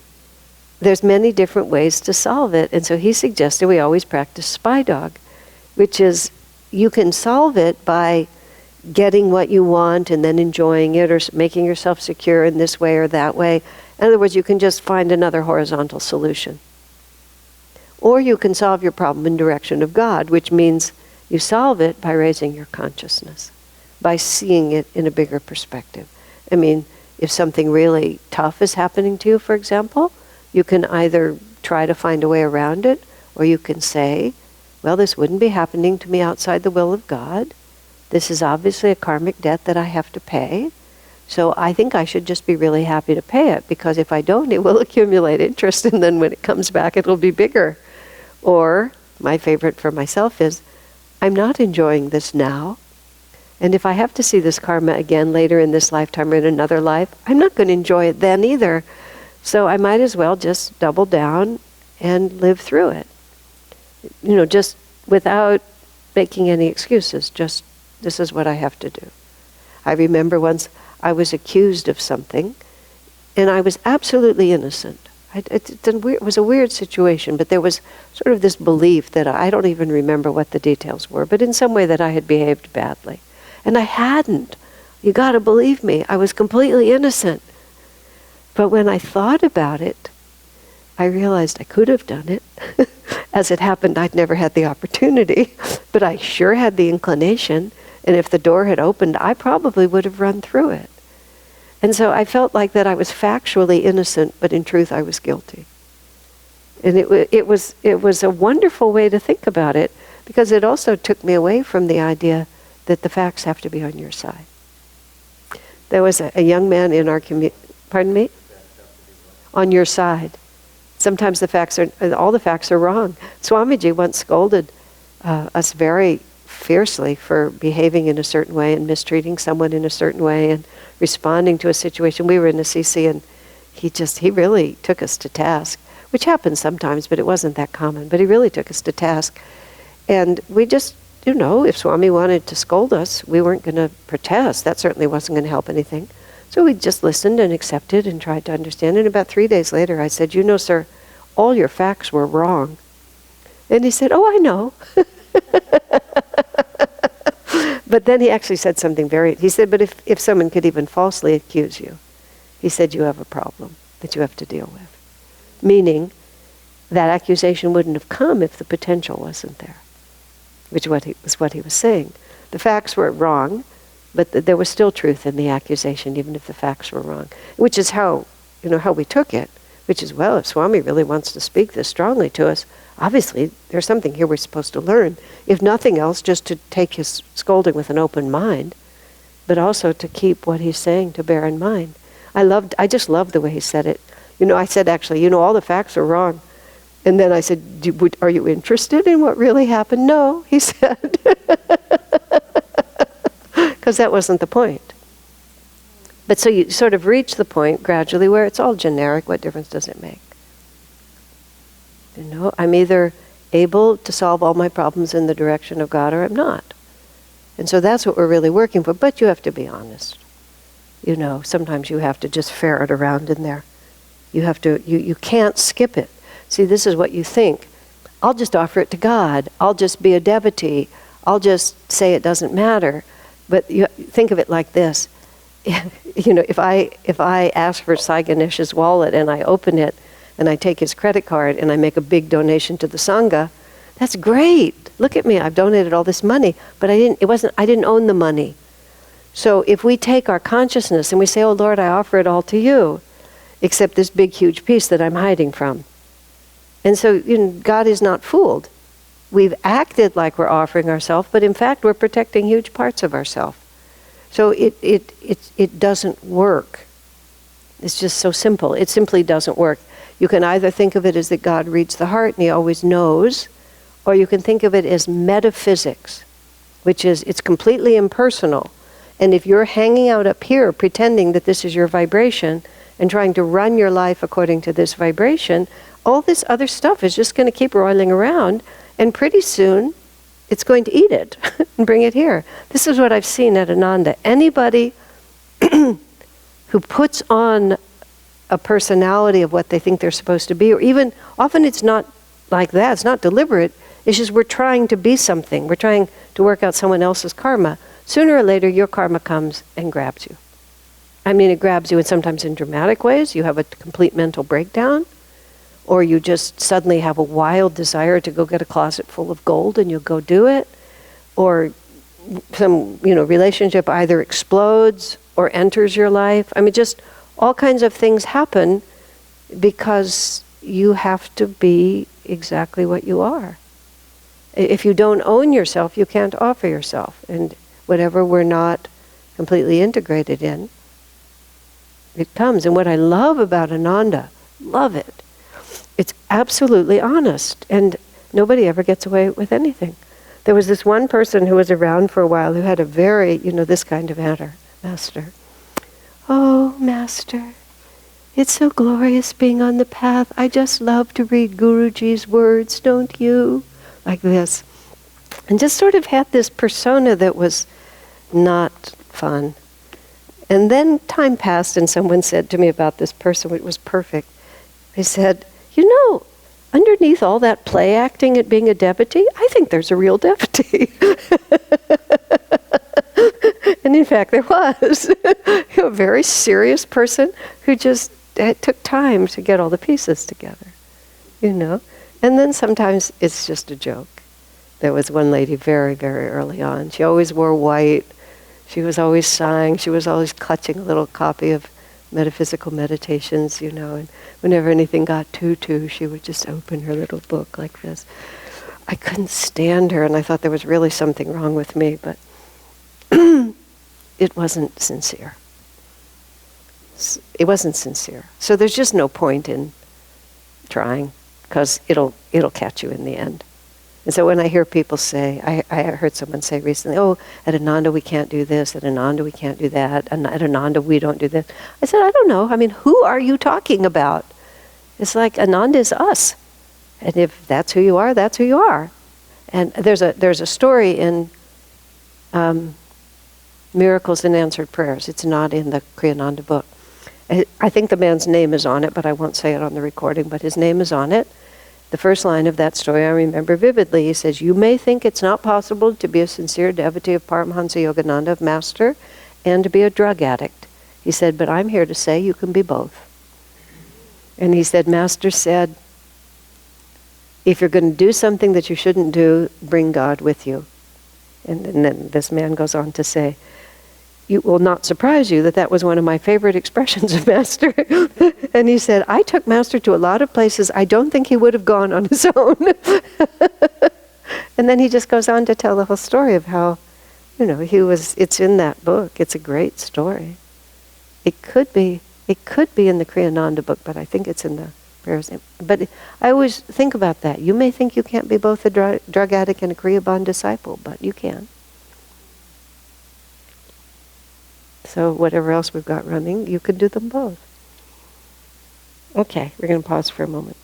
there's many different ways to solve it. And so he suggested we always practice SPIDOG, which is you can solve it by getting what you want and then enjoying it, or making yourself secure in this way or that way. In other words, you can just find another horizontal solution. Or you can solve your problem in direction of God, which means you solve it by raising your consciousness, by seeing it in a bigger perspective. If something really tough is happening to you, for example, You can either try to find a way around it, or you can say, well, this wouldn't be happening to me outside the will of God. This is obviously a karmic debt that I have to pay. So I think I should just be really happy to pay it, because if I don't, it will accumulate interest, and then when it comes back, it'll be bigger. Or, my favorite for myself is, I'm not enjoying this now. And if I have to see this karma again later in this lifetime or in another life, I'm not going to enjoy it then either. So I might as well just double down and live through it. Just without making any excuses. Just, this is what I have to do. I remember once I was accused of something, and I was absolutely innocent. It was a weird situation, but there was sort of this belief that I don't even remember what the details were, but in some way that I had behaved badly. And I hadn't. You got to believe me. I was completely innocent. But when I thought about it, I realized I could have done it. As it happened, I'd never had the opportunity, but I sure had the inclination. And if the door had opened, I probably would have run through it. And so I felt like that I was factually innocent, but in truth I was guilty. And it was a wonderful way to think about it, because it also took me away from the idea that the facts have to be on your side. There was a young man in our community, pardon me? On your side. Sometimes all the facts are wrong. Swamiji once scolded us very fiercely for behaving in a certain way and mistreating someone in a certain way and responding to a situation. We were in Assisi, and he really took us to task, which happens sometimes, but it wasn't that common. But he really took us to task. And we just, if Swami wanted to scold us, we weren't going to protest. That certainly wasn't going to help anything. So we just listened and accepted and tried to understand. And about 3 days later, I said, sir, all your facts were wrong. And he said, oh, I know. But then he actually said something he said, but if someone could even falsely accuse you, he said, you have a problem that you have to deal with. Meaning, that accusation wouldn't have come if the potential wasn't there, which was what he was saying. The facts were wrong, but there was still truth in the accusation, even if the facts were wrong. Which is how we took it, which is, well, if Swami really wants to speak this strongly to us, obviously there's something here we're supposed to learn. If nothing else, just to take his scolding with an open mind, but also to keep what he's saying to bear in mind. I just loved the way he said it. I said, actually, all the facts are wrong. And then I said, are you interested in what really happened? No, he said. Because that wasn't the point. But so you sort of reach the point gradually where it's all generic. What difference does it make? I'm either able to solve all my problems in the direction of God, or I'm not. And so that's what we're really working for. But you have to be honest. Sometimes you have to just ferret around in there. You can't skip it. See, this is what you think. I'll just offer it to God. I'll just be a devotee. I'll just say it doesn't matter. But you think of it like this. If I ask for Sai Ganesh's wallet and I open it and I take his credit card and I make a big donation to the Sangha, that's great. Look at me, I've donated all this money, but I didn't own the money. So if we take our consciousness and we say, oh Lord, I offer it all to you, except this big huge piece that I'm hiding from. And so God is not fooled. We've acted like we're offering ourselves, but in fact we're protecting huge parts of ourselves. So it doesn't work. It's just so simple. It simply doesn't work. You can either think of it as that God reads the heart and he always knows, or you can think of it as metaphysics, which is it's completely impersonal. And if you're hanging out up here pretending that this is your vibration and trying to run your life according to this vibration, all this other stuff is just going to keep roiling around, and pretty soon it's going to eat it and bring it here. This is what I've seen at Ananda. Anybody who puts on a personality of what they think they're supposed to be, or even, often it's not like that, it's not deliberate, it's just we're trying to be something, we're trying to work out someone else's karma. Sooner or later your karma comes and grabs you. I mean, it grabs you, and sometimes in dramatic ways. You have a complete mental breakdown, or you just suddenly have a wild desire to go get a closet full of gold and you'll go do it, or some relationship either explodes or enters your life. I mean, just all kinds of things happen because you have to be exactly what you are. If you don't own yourself, you can't offer yourself. And whatever we're not completely integrated in, it comes. And what I love about Ananda, love it, it's absolutely honest. And nobody ever gets away with anything. There was this one person who was around for a while who had a very, this kind of master. Oh, Master, it's so glorious being on the path. I just love to read Guruji's words, don't you? Like this. And just sort of had this persona that was not fun. And then time passed and someone said to me about this person, which was perfect. They said, underneath all that play acting at being a devotee, I think there's a real devotee. And in fact, there was a very serious person who just took time to get all the pieces together, And then sometimes it's just a joke. There was one lady very, very early on. She always wore white. She was always sighing. She was always clutching a little copy of Metaphysical Meditations, and whenever anything got too, she would just open her little book like this. I couldn't stand her, and I thought there was really something wrong with me, but it wasn't sincere. It wasn't sincere. So there's just no point in trying, because it'll catch you in the end. And so when I hear people say, I heard someone say recently, at Ananda we can't do this, at Ananda we can't do that, and at Ananda we don't do this. I said, I don't know. I mean, who are you talking about? It's like Ananda is us. And if that's who you are, that's who you are. And there's a story in Miracles and Answered Prayers. It's not in the Kriyananda book. I think the man's name is on it, but I won't say it on the recording, but his name is on it. The first line of that story I remember vividly. He says, you may think it's not possible to be a sincere devotee of Paramhansa Yogananda, of Master, and to be a drug addict. He said, but I'm here to say you can be both. And he said, Master said, if you're going to do something that you shouldn't do, bring God with you. And then this man goes on to say, it will not surprise you that was one of my favorite expressions of Master. And he said, I took Master to a lot of places I don't think he would have gone on his own. And then he just goes on to tell the whole story of how, it's in that book. It's a great story. It could be in the Kriyananda book, but I think it's in the prayers. But I always think about that. You may think you can't be both a drug addict and a Kriyaban disciple, but you can. So whatever else we've got running, you can do them both. Okay, we're going to pause for a moment.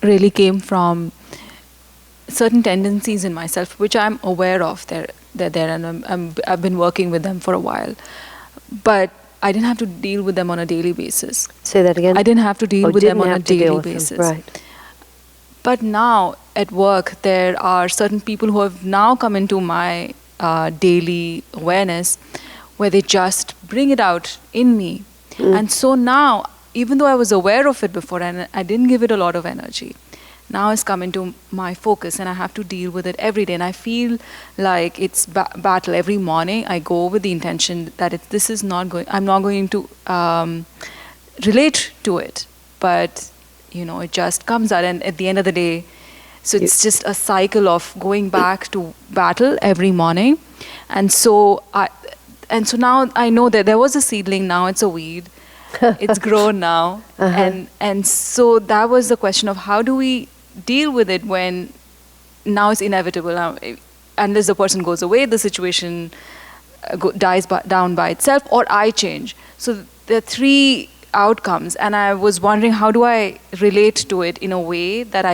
Really came from certain tendencies in myself, which I'm aware of. They're there, and I've been working with them for a while. But I didn't have to deal with them on a daily basis. Say that again? I didn't have to deal with them on a daily basis. Right. But now at work, there are certain people who have now come into my daily awareness, where they just bring it out in me. And so now, even though I was aware of it before and I didn't give it a lot of energy, now it's come into my focus and I have to deal with it every day. And I feel like it's battle every morning. I go with the intention that I'm not going to relate to it, but it just comes out, and at the end of the day, so it's just a cycle of going back to battle every morning. And so now I know that there was a seedling, now it's a weed. It's grown now. And so that was the question of how do we deal with it when now it's inevitable. Now, unless the person goes away, the situation dies down by itself, or I change. So there are three outcomes, and I was wondering, how do I relate to it in a way that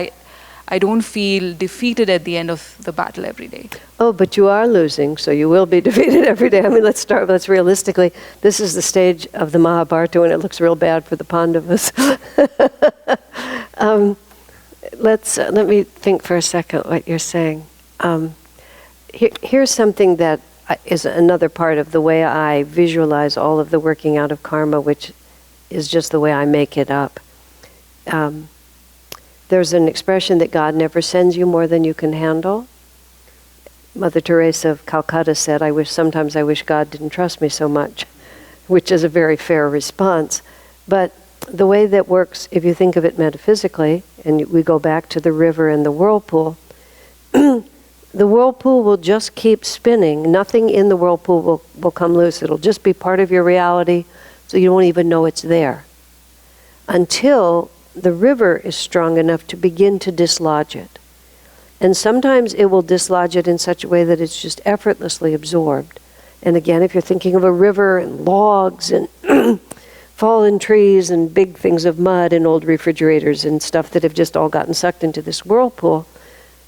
I don't feel defeated at the end of the battle every day. Oh, but you are losing, so you will be defeated every day. I mean, let's realistically. This is the stage of the Mahabharata when it looks real bad for the Pandavas. Let me think for a second what you're saying. Here's something that is another part of the way I visualize all of the working out of karma, which is just the way I make it up. There's an expression that God never sends you more than you can handle. Mother Teresa of Calcutta said, sometimes I wish God didn't trust me so much. which is a very fair response. But the way that works, if you think of it metaphysically, and we go back to the river and the whirlpool, the whirlpool will just keep spinning. Nothing in the whirlpool will come loose. It'll just be part of your reality, so you won't even know it's there. Until the river is strong enough to begin to dislodge it. And sometimes it will dislodge it in such a way that it's just effortlessly absorbed. And again, if you're thinking of a river and logs and fallen trees and big things of mud and old refrigerators and stuff that have just all gotten sucked into this whirlpool,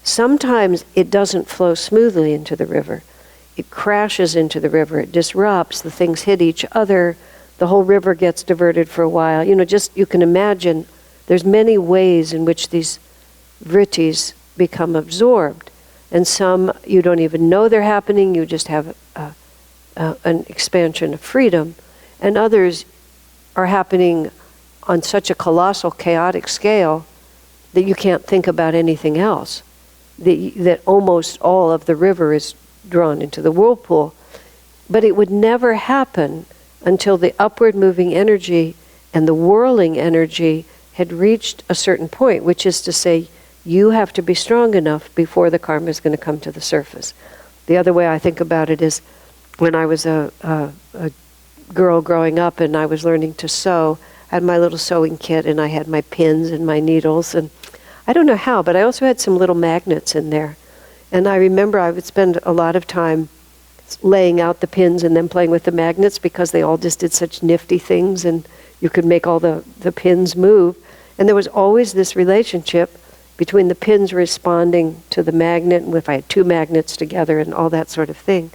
sometimes it doesn't flow smoothly into the river. It crashes into the river, it disrupts, the things hit each other, the whole river gets diverted for a while. Just you can imagine there's many ways in which these vrittis become absorbed. And some you don't even know they're happening, you just have an expansion of freedom. And others are happening on such a colossal, chaotic scale that you can't think about anything else. That almost all of the river is drawn into the whirlpool. But it would never happen until the upward moving energy and the whirling energy had reached a certain point, which is to say, you have to be strong enough before the karma is going to come to the surface. The other way I think about it is when I was a girl growing up and I was learning to sew, I had my little sewing kit and I had my pins and my needles, and I don't know how, but I also had some little magnets in there. And I remember I would spend a lot of time laying out the pins and then playing with the magnets because they all just did such nifty things and you could make all the pins move. And there was always this relationship between the pins responding to the magnet, and if I had two magnets together and all that sort of thing.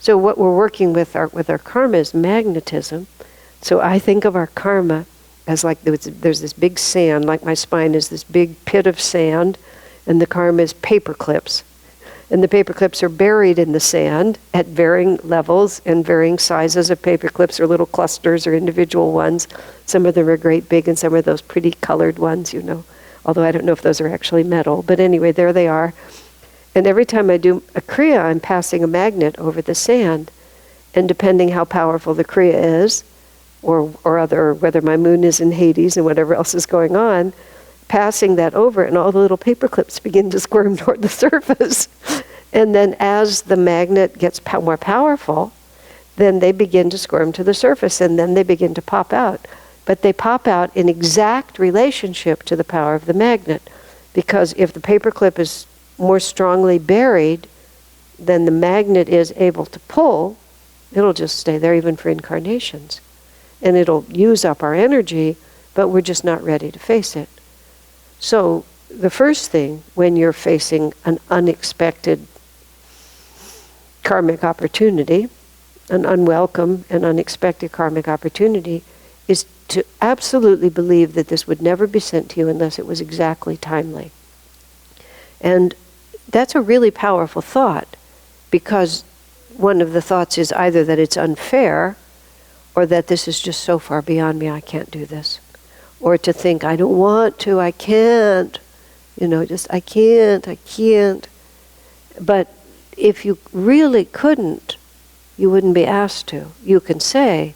So what we're working with our karma is magnetism. So I think of our karma as like there's this big sand, like my spine is this big pit of sand, and the karma is paper clips. And the paper clips are buried in the sand at varying levels and varying sizes of paper clips, or little clusters or individual ones. Some of them are great big and some are those pretty colored ones, although I don't know if those are actually metal. But anyway, there they are. And every time I do a kriya, I'm passing a magnet over the sand. And depending how powerful the kriya is, or whether my moon is in Hades and whatever else is going on, passing that over and all the little paper clips begin to squirm toward the surface. And then as the magnet gets more powerful, then they begin to squirm to the surface and then they begin to pop out. But they pop out in exact relationship to the power of the magnet. Because if the paper clip is more strongly buried than the magnet is able to pull, it'll just stay there even for incarnations. And it'll use up our energy, but we're just not ready to face it. So the first thing when you're facing an unexpected karmic opportunity, an unwelcome and unexpected karmic opportunity, is to absolutely believe that this would never be sent to you unless it was exactly timely. And that's a really powerful thought, because one of the thoughts is either that it's unfair or that this is just so far beyond me, I can't do this. Or to think, I don't want to, I can't. I can't. But if you really couldn't, you wouldn't be asked to. You can say,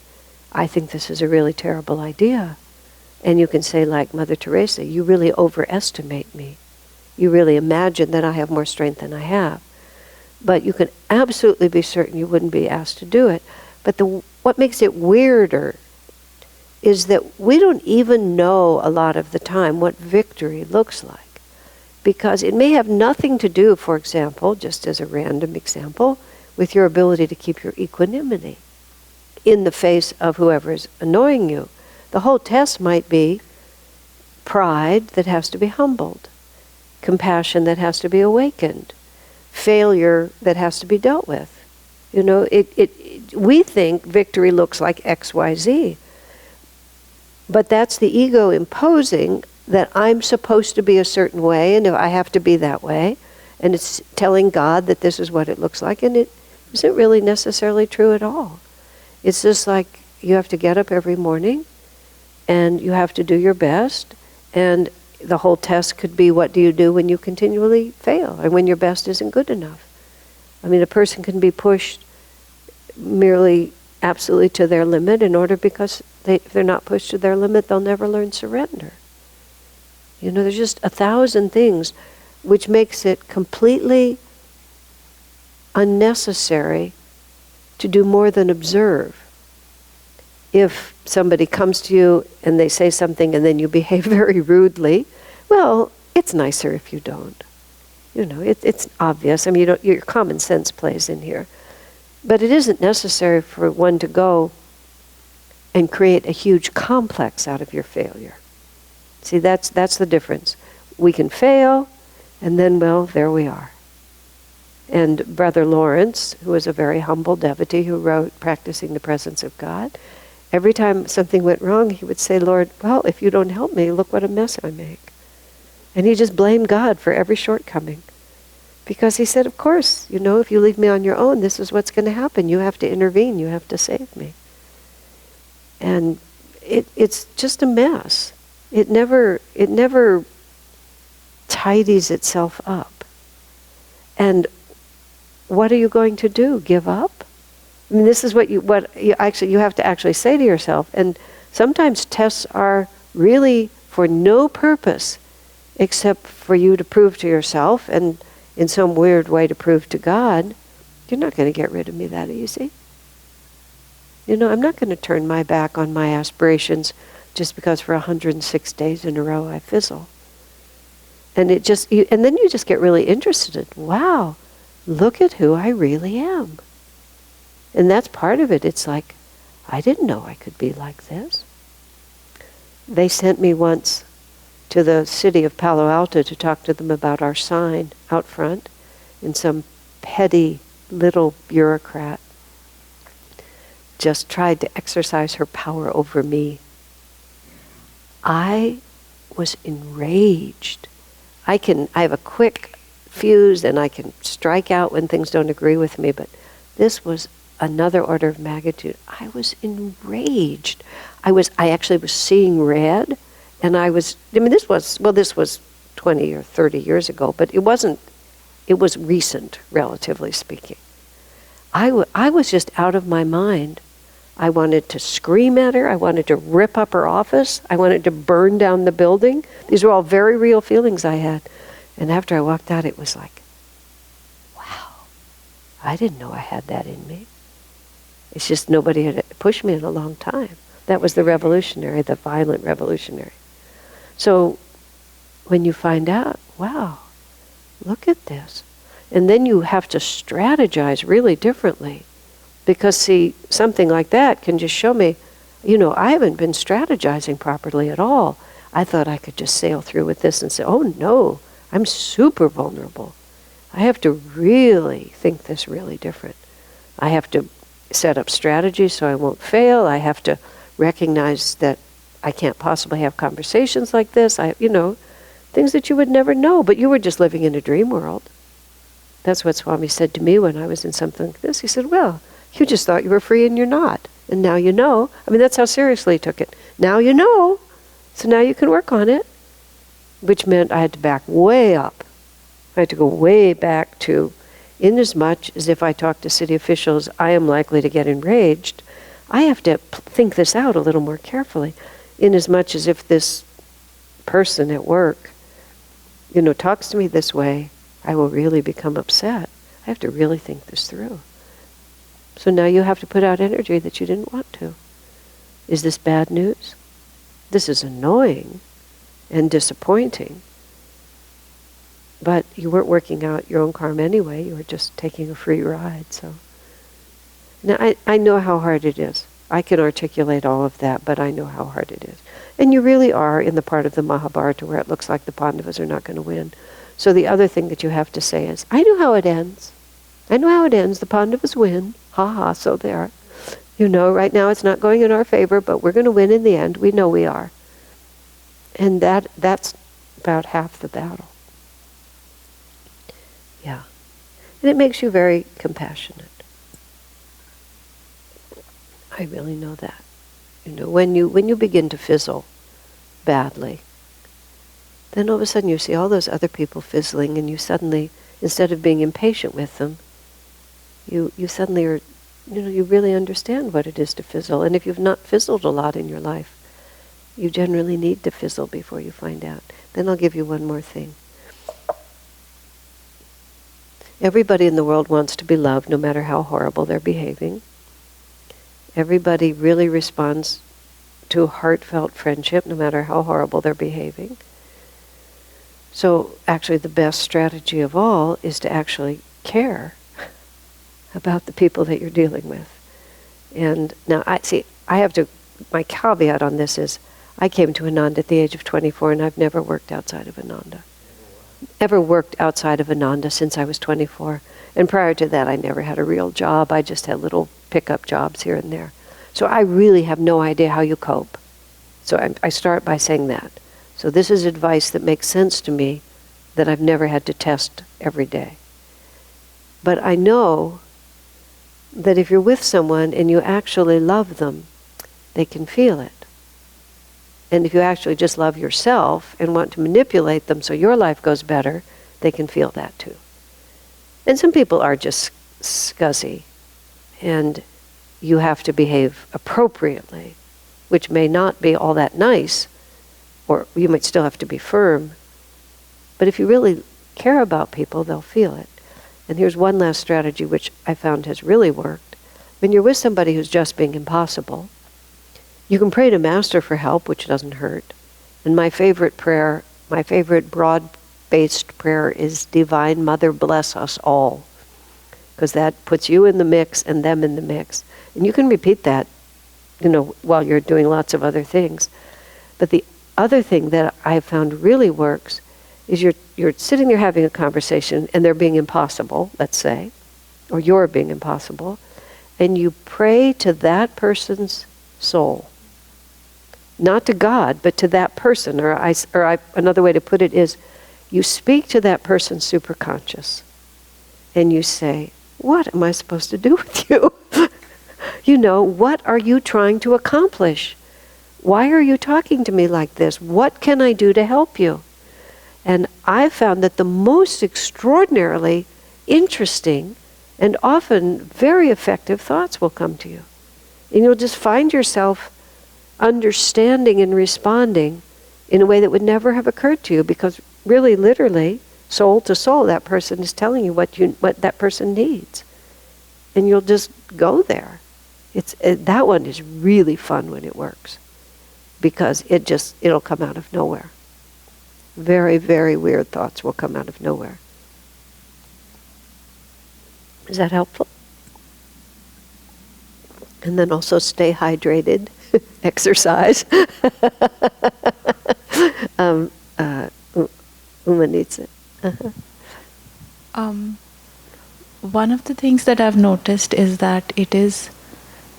I think this is a really terrible idea. And you can say, like Mother Teresa, you really overestimate me. You really imagine that I have more strength than I have. But you can absolutely be certain you wouldn't be asked to do it. But what makes it weirder is that we don't even know a lot of the time what victory looks like. Because it may have nothing to do, for example, just as a random example, with your ability to keep your equanimity in the face of whoever is annoying you. The whole test might be pride that has to be humbled, compassion that has to be awakened, failure that has to be dealt with. We think victory looks like X, Y, Z. But that's the ego imposing that I'm supposed to be a certain way, and if I have to be that way. And it's telling God that this is what it looks like, and it isn't really necessarily true at all. It's just like you have to get up every morning, and you have to do your best, and the whole test could be, what do you do when you continually fail, and when your best isn't good enough? I mean, a person can be pushed merely absolutely to their limit in order, because if they're not pushed to their limit, they'll never learn surrender. There's just 1,000 things which makes it completely unnecessary to do more than observe. If somebody comes to you and they say something and then you behave very rudely, well, it's nicer if you don't. It's obvious. I mean, your common sense plays in here. But it isn't necessary for one to go and create a huge complex out of your failure. See, that's the difference. We can fail, and then, well, there we are. And Brother Lawrence, who was a very humble devotee who wrote Practicing the Presence of God, every time something went wrong, he would say, Lord, well, if you don't help me, look what a mess I make. And he just blamed God for every shortcoming. Because he said, of course, if you leave me on your own, this is what's going to happen. You have to intervene. You have to save me. And it's just a mess. It never tidies itself up. And what are you going to do? Give up? I mean, this is what you have to actually say to yourself. And sometimes tests are really for no purpose except for you to prove to yourself, and in some weird way to prove to God, you're not going to get rid of me that easy. I'm not going to turn my back on my aspirations just because for 106 days in a row I fizzle. And and then you just get really interested. Wow, look at who I really am. And that's part of it. It's like, I didn't know I could be like this. They sent me once to the city of Palo Alto to talk to them about our sign out front, and some petty little bureaucrat just tried to exercise her power over me. I was enraged. I have a quick fuse and I can strike out when things don't agree with me, but this was another order of magnitude. I was enraged. I actually was seeing red, and this was 20 or 30 years ago, but it was recent, relatively speaking. I was just out of my mind. I wanted to scream at her. I wanted to rip up her office. I wanted to burn down the building. These were all very real feelings I had. And after I walked out, it was like, wow, I didn't know I had that in me. It's just nobody had pushed me in a long time. That was the revolutionary, the violent revolutionary. So when you find out, wow, look at this. And then you have to strategize really differently. Because, see, something like that can just show me, I haven't been strategizing properly at all. I thought I could just sail through with this and say, oh no, I'm super vulnerable. I have to really think this really different. I have to set up strategies so I won't fail. I have to recognize that I can't possibly have conversations like this. Things that you would never know, but you were just living in a dream world. That's what Swami said to me when I was in something like this. He said, well, you just thought you were free and you're not. And now you know. I mean, that's how seriously he took it. Now you know. So now you can work on it. Which meant I had to back way up. I had to go way back to, inasmuch as if I talk to city officials, I am likely to get enraged. I have to think this out a little more carefully. Inasmuch as if this person at work, talks to me this way, I will really become upset. I have to really think this through. So now you have to put out energy that you didn't want to. Is this bad news? This is annoying and disappointing. But you weren't working out your own karma anyway. You were just taking a free ride. So now I know how hard it is. I can articulate all of that, but I know how hard it is. And you really are in the part of the Mahabharata where it looks like the Pandavas are not going to win. So the other thing that you have to say is, I know how it ends. I know how it ends. The Pandavas win. Ha ha, so there. Right now it's not going in our favor, but we're going to win in the end. We know we are. And that's about half the battle. Yeah. And it makes you very compassionate. I really know that. When you begin to fizzle badly, then all of a sudden you see all those other people fizzling, and you suddenly, instead of being impatient with them, you suddenly are you really understand what it is to fizzle. And if you've not fizzled a lot in your life, you generally need to fizzle before you find out. Then I'll give you one more thing. Everybody in the world wants to be loved, no matter how horrible they're behaving. Everybody really responds to a heartfelt friendship, no matter how horrible they're behaving. So actually the best strategy of all is to actually care about the people that you're dealing with. And now, my caveat on this is, I came to Ananda at the age of 24, and I've never worked outside of Ananda. Ever worked outside of Ananda since I was 24. And prior to that, I never had a real job. I just had little pickup jobs here and there. So I really have no idea how you cope. So I start by saying that. So this is advice that makes sense to me, that I've never had to test every day. But I know that if you're with someone and you actually love them, they can feel it. And if you actually just love yourself and want to manipulate them so your life goes better, they can feel that too. And some people are just scuzzy, and you have to behave appropriately, which may not be all that nice, or you might still have to be firm. But if you really care about people, they'll feel it. And here's one last strategy which I found has really worked. When you're with somebody who's just being impossible, you can pray to Master for help, which doesn't hurt. And my favorite prayer, my favorite broad-based prayer is, Divine Mother, bless us all. Because that puts you in the mix and them in the mix. And you can repeat that, while you're doing lots of other things. But the other thing that I found really works is you're sitting there having a conversation and they're being impossible, let's say, or you're being impossible, and you pray to that person's soul. Not to God, but to that person. Another way to put it is, you speak to that person's superconscious, and you say, what am I supposed to do with you? What are you trying to accomplish? Why are you talking to me like this? What can I do to help you? And I found that the most extraordinarily interesting and often very effective thoughts will come to you. And you'll just find yourself understanding and responding in a way that would never have occurred to you, because really, literally, soul to soul, that person is telling you what that person needs. And you'll just go there. That one is really fun when it works, because it'll come out of nowhere. Very, very weird thoughts will come out of nowhere. Is that helpful? And then also stay hydrated, exercise. Uma needs it. One of the things that I've noticed is that it is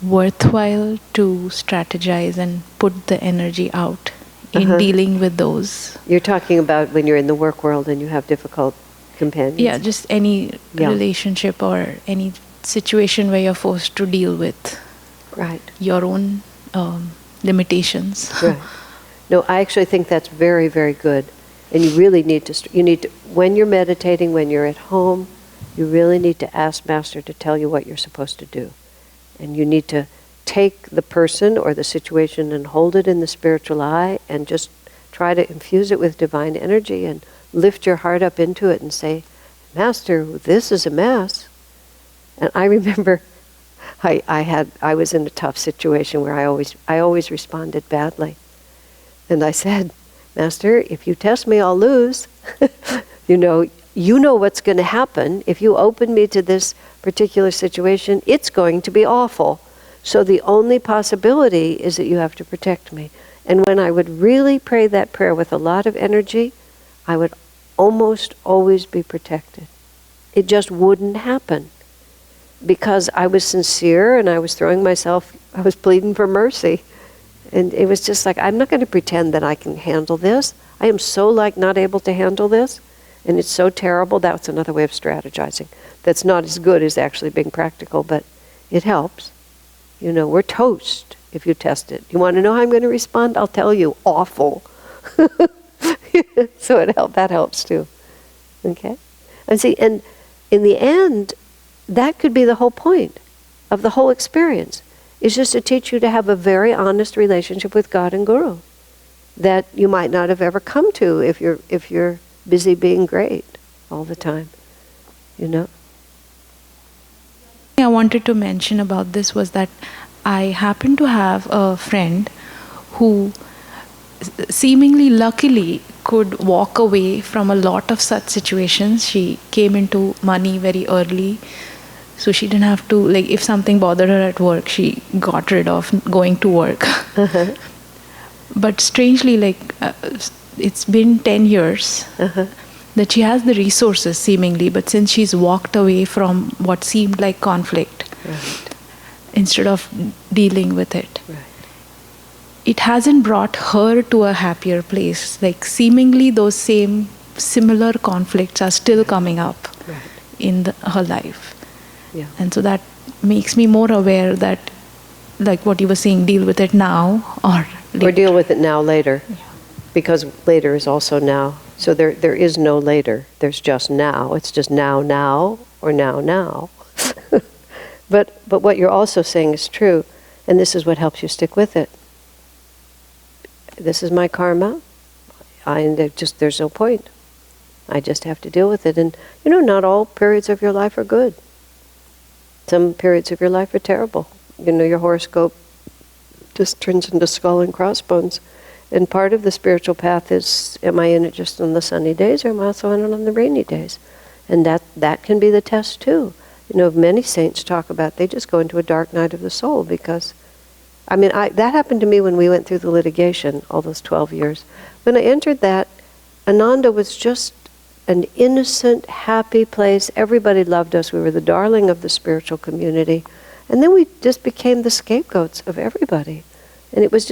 worthwhile to strategize and put the energy out in dealing with those. You're talking about when you're in the work world and you have difficult companions? Yeah, just any relationship or any situation where you're forced to deal with your own limitations. Right. No, I actually think that's very, very good. And you really need to, when you're meditating, when you're at home, you really need to ask Master to tell you what you're supposed to do. And you need to take the person or the situation and hold it in the spiritual eye and just try to infuse it with divine energy and lift your heart up into it and say, Master, this is a mess. And I remember I was in a tough situation where I always responded badly. And I said, Master, if you test me, I'll lose. You know what's going to happen. If you open me to this particular situation, it's going to be awful. So the only possibility is that you have to protect me. And when I would really pray that prayer with a lot of energy, I would almost always be protected. It just wouldn't happen. Because I was sincere and I was I was pleading for mercy. And it was just like, I'm not going to pretend that I can handle this. I am so not able to handle this. And it's so terrible. That's another way of strategizing. That's not as good as actually being practical, but it helps. We're toast if you test it. You want to know how I'm going to respond? I'll tell you, awful. So that helps too. Okay? And see, and in the end, that could be the whole point. of the whole experience is just to teach you to have a very honest relationship with God and Guru that you might not have ever come to if you're busy being great all the time, you know? I wanted to mention about this was that I happen to have a friend who seemingly luckily could walk away from a lot of such situations. She came into money very early, so she didn't have to, like, if something bothered her at work, she got rid of going to work. Uh-huh. But strangely, it's been 10 years that she has the resources seemingly, but since she's walked away from what seemed like conflict, Right. instead of dealing with it, Right. it hasn't brought her to a happier place. Like, seemingly those same similar conflicts are still coming up Right. in her life. Yeah. And so that makes me more aware that, like what you were saying, deal with it now or later. Or deal with it now, later. Yeah. Because later is also now. So there is no later. There's just now. It's just now, or now. But what you're also saying is true, and this is what helps you stick with it. This is my karma, and there's no point. I just have to deal with it. And, not all periods of your life are good. Some periods of your life are terrible. Your horoscope just turns into skull and crossbones. And part of the spiritual path is, am I in it just on the sunny days, or am I also in it on the rainy days? And that can be the test too. Many saints talk about they just go into a dark night of the soul because, that happened to me when we went through the litigation, all those 12 years. When I entered that, Ananda was just an innocent, happy place. Everybody loved us. We were the darling of the spiritual community. And then we just became the scapegoats of everybody. And it was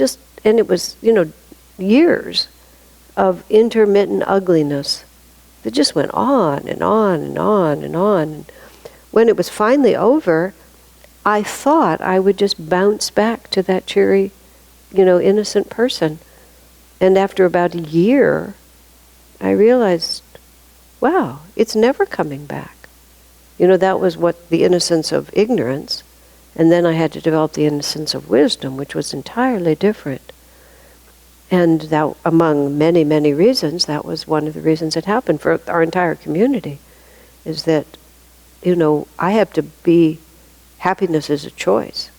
years of intermittent ugliness that just went on and on and on and on. And when it was finally over, I thought I would just bounce back to that cheery, innocent person. And after about a year, I realized, wow, it's never coming back. That was what the innocence of ignorance. And then I had to develop the innocence of wisdom, which was entirely different. And that, among many, many reasons, that was one of the reasons it happened for our entire community, is that, I have to be, happiness is a choice.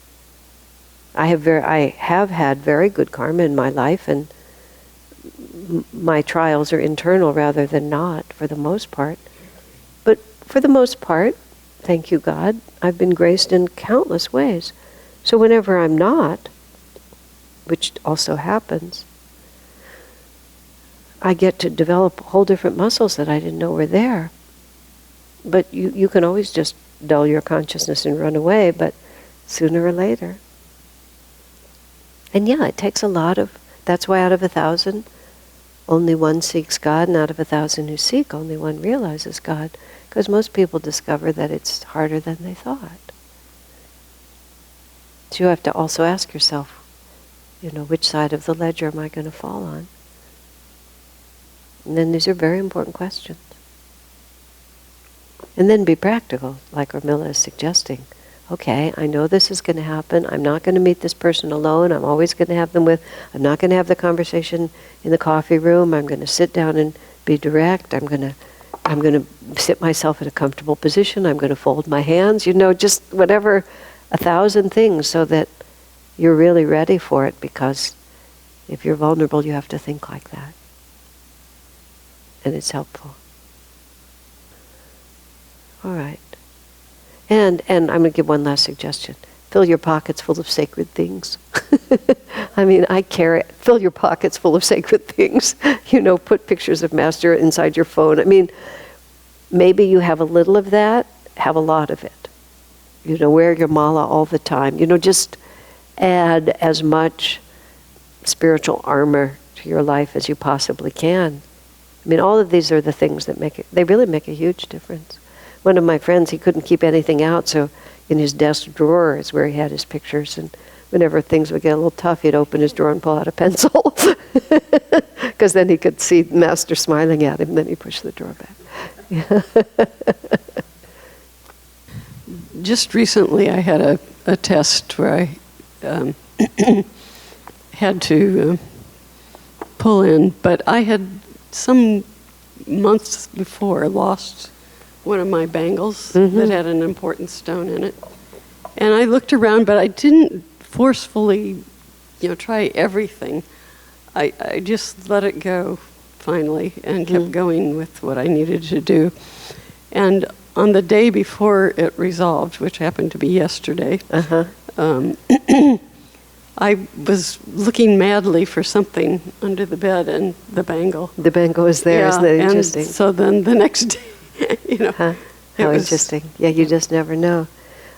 I have had very good karma in my life, and my trials are internal rather than not, for the most part. But for the most part, thank you God, I've been graced in countless ways. So whenever I'm not, which also happens, I get to develop whole different muscles that I didn't know were there. But you can always just dull your consciousness and run away, but sooner or later. And yeah, it takes a lot of, that's why out of 1,000, only one seeks God, and out of 1,000 who seek, only one realizes God. Because most people discover that it's harder than they thought. So you have to also ask yourself, which side of the ledger am I going to fall on? And then these are very important questions. And then be practical, like Urmila is suggesting. Okay, I know this is going to happen. I'm not going to meet this person alone. I'm always going to have them with. I'm not going to have the conversation in the coffee room. I'm going to sit down and be direct. I'm going to sit myself in a comfortable position. I'm going to fold my hands. Just whatever, 1,000 things so that you're really ready for it, because if you're vulnerable, you have to think like that. And it's helpful. All right. And I'm going to give one last suggestion. Fill your pockets full of sacred things. Fill your pockets full of sacred things. Put pictures of Master inside your phone. Maybe you have a little of that, have a lot of it. Wear your mala all the time. Just add as much spiritual armor to your life as you possibly can. All of these are the things that they really make a huge difference. One of my friends, he couldn't keep anything out, so in his desk drawer is where he had his pictures, and whenever things would get a little tough, he'd open his drawer and pull out a pencil, because then he could see the Master smiling at him, and then he pushed the drawer back. just recently I had a test where I had to pull in, but I had some months before lost one of my bangles that had an important stone in it. And I looked around, but I didn't forcefully, try everything. I just let it go finally and kept going with what I needed to do. And on the day before it resolved, which happened to be yesterday, I was looking madly for something under the bed, and the bangle. The bangle was there, isn't that interesting? And so then the next day, How interesting. Yeah, you just never know.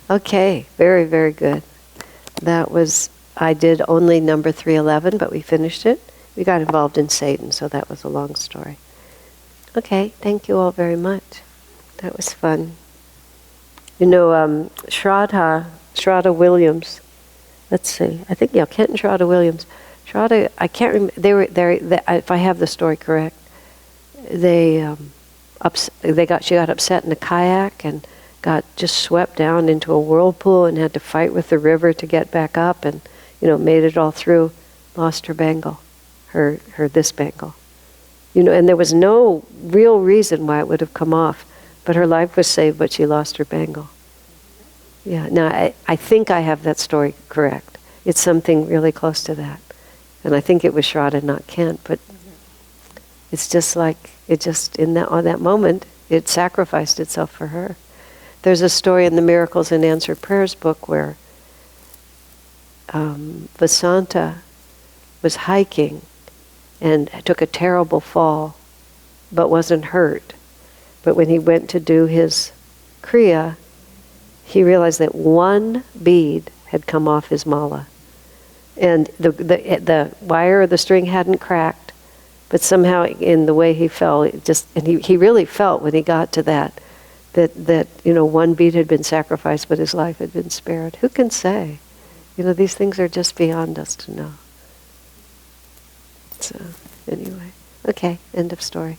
Okay, very, very good. I did only number 311, but we finished it. We got involved in Satan, so that was a long story. Okay, thank you all very much. That was fun. Shraddha Williams, let's see, I think, Kent and Shraddha Williams. Shraddha, I can't remember, if I have the story correct, she got upset in a kayak and got just swept down into a whirlpool and had to fight with the river to get back up, and, made it all through, lost her bangle, this bangle. And there was no real reason why it would have come off, but her life was saved, but she lost her bangle. Yeah, now I think I have that story correct. It's something really close to that. And I think it was Shraddha, not Kent, but it's just like, on that moment, it sacrificed itself for her. There's a story in the Miracles and Answered Prayers book where Vasanta was hiking and took a terrible fall, but wasn't hurt. But when he went to do his Kriya, he realized that one bead had come off his mala. And the wire or the string hadn't cracked, but somehow in the way he fell, he really felt when he got to that one bead had been sacrificed, but his life had been spared. Who can say? These things are just beyond us to know. So, anyway. Okay, end of story.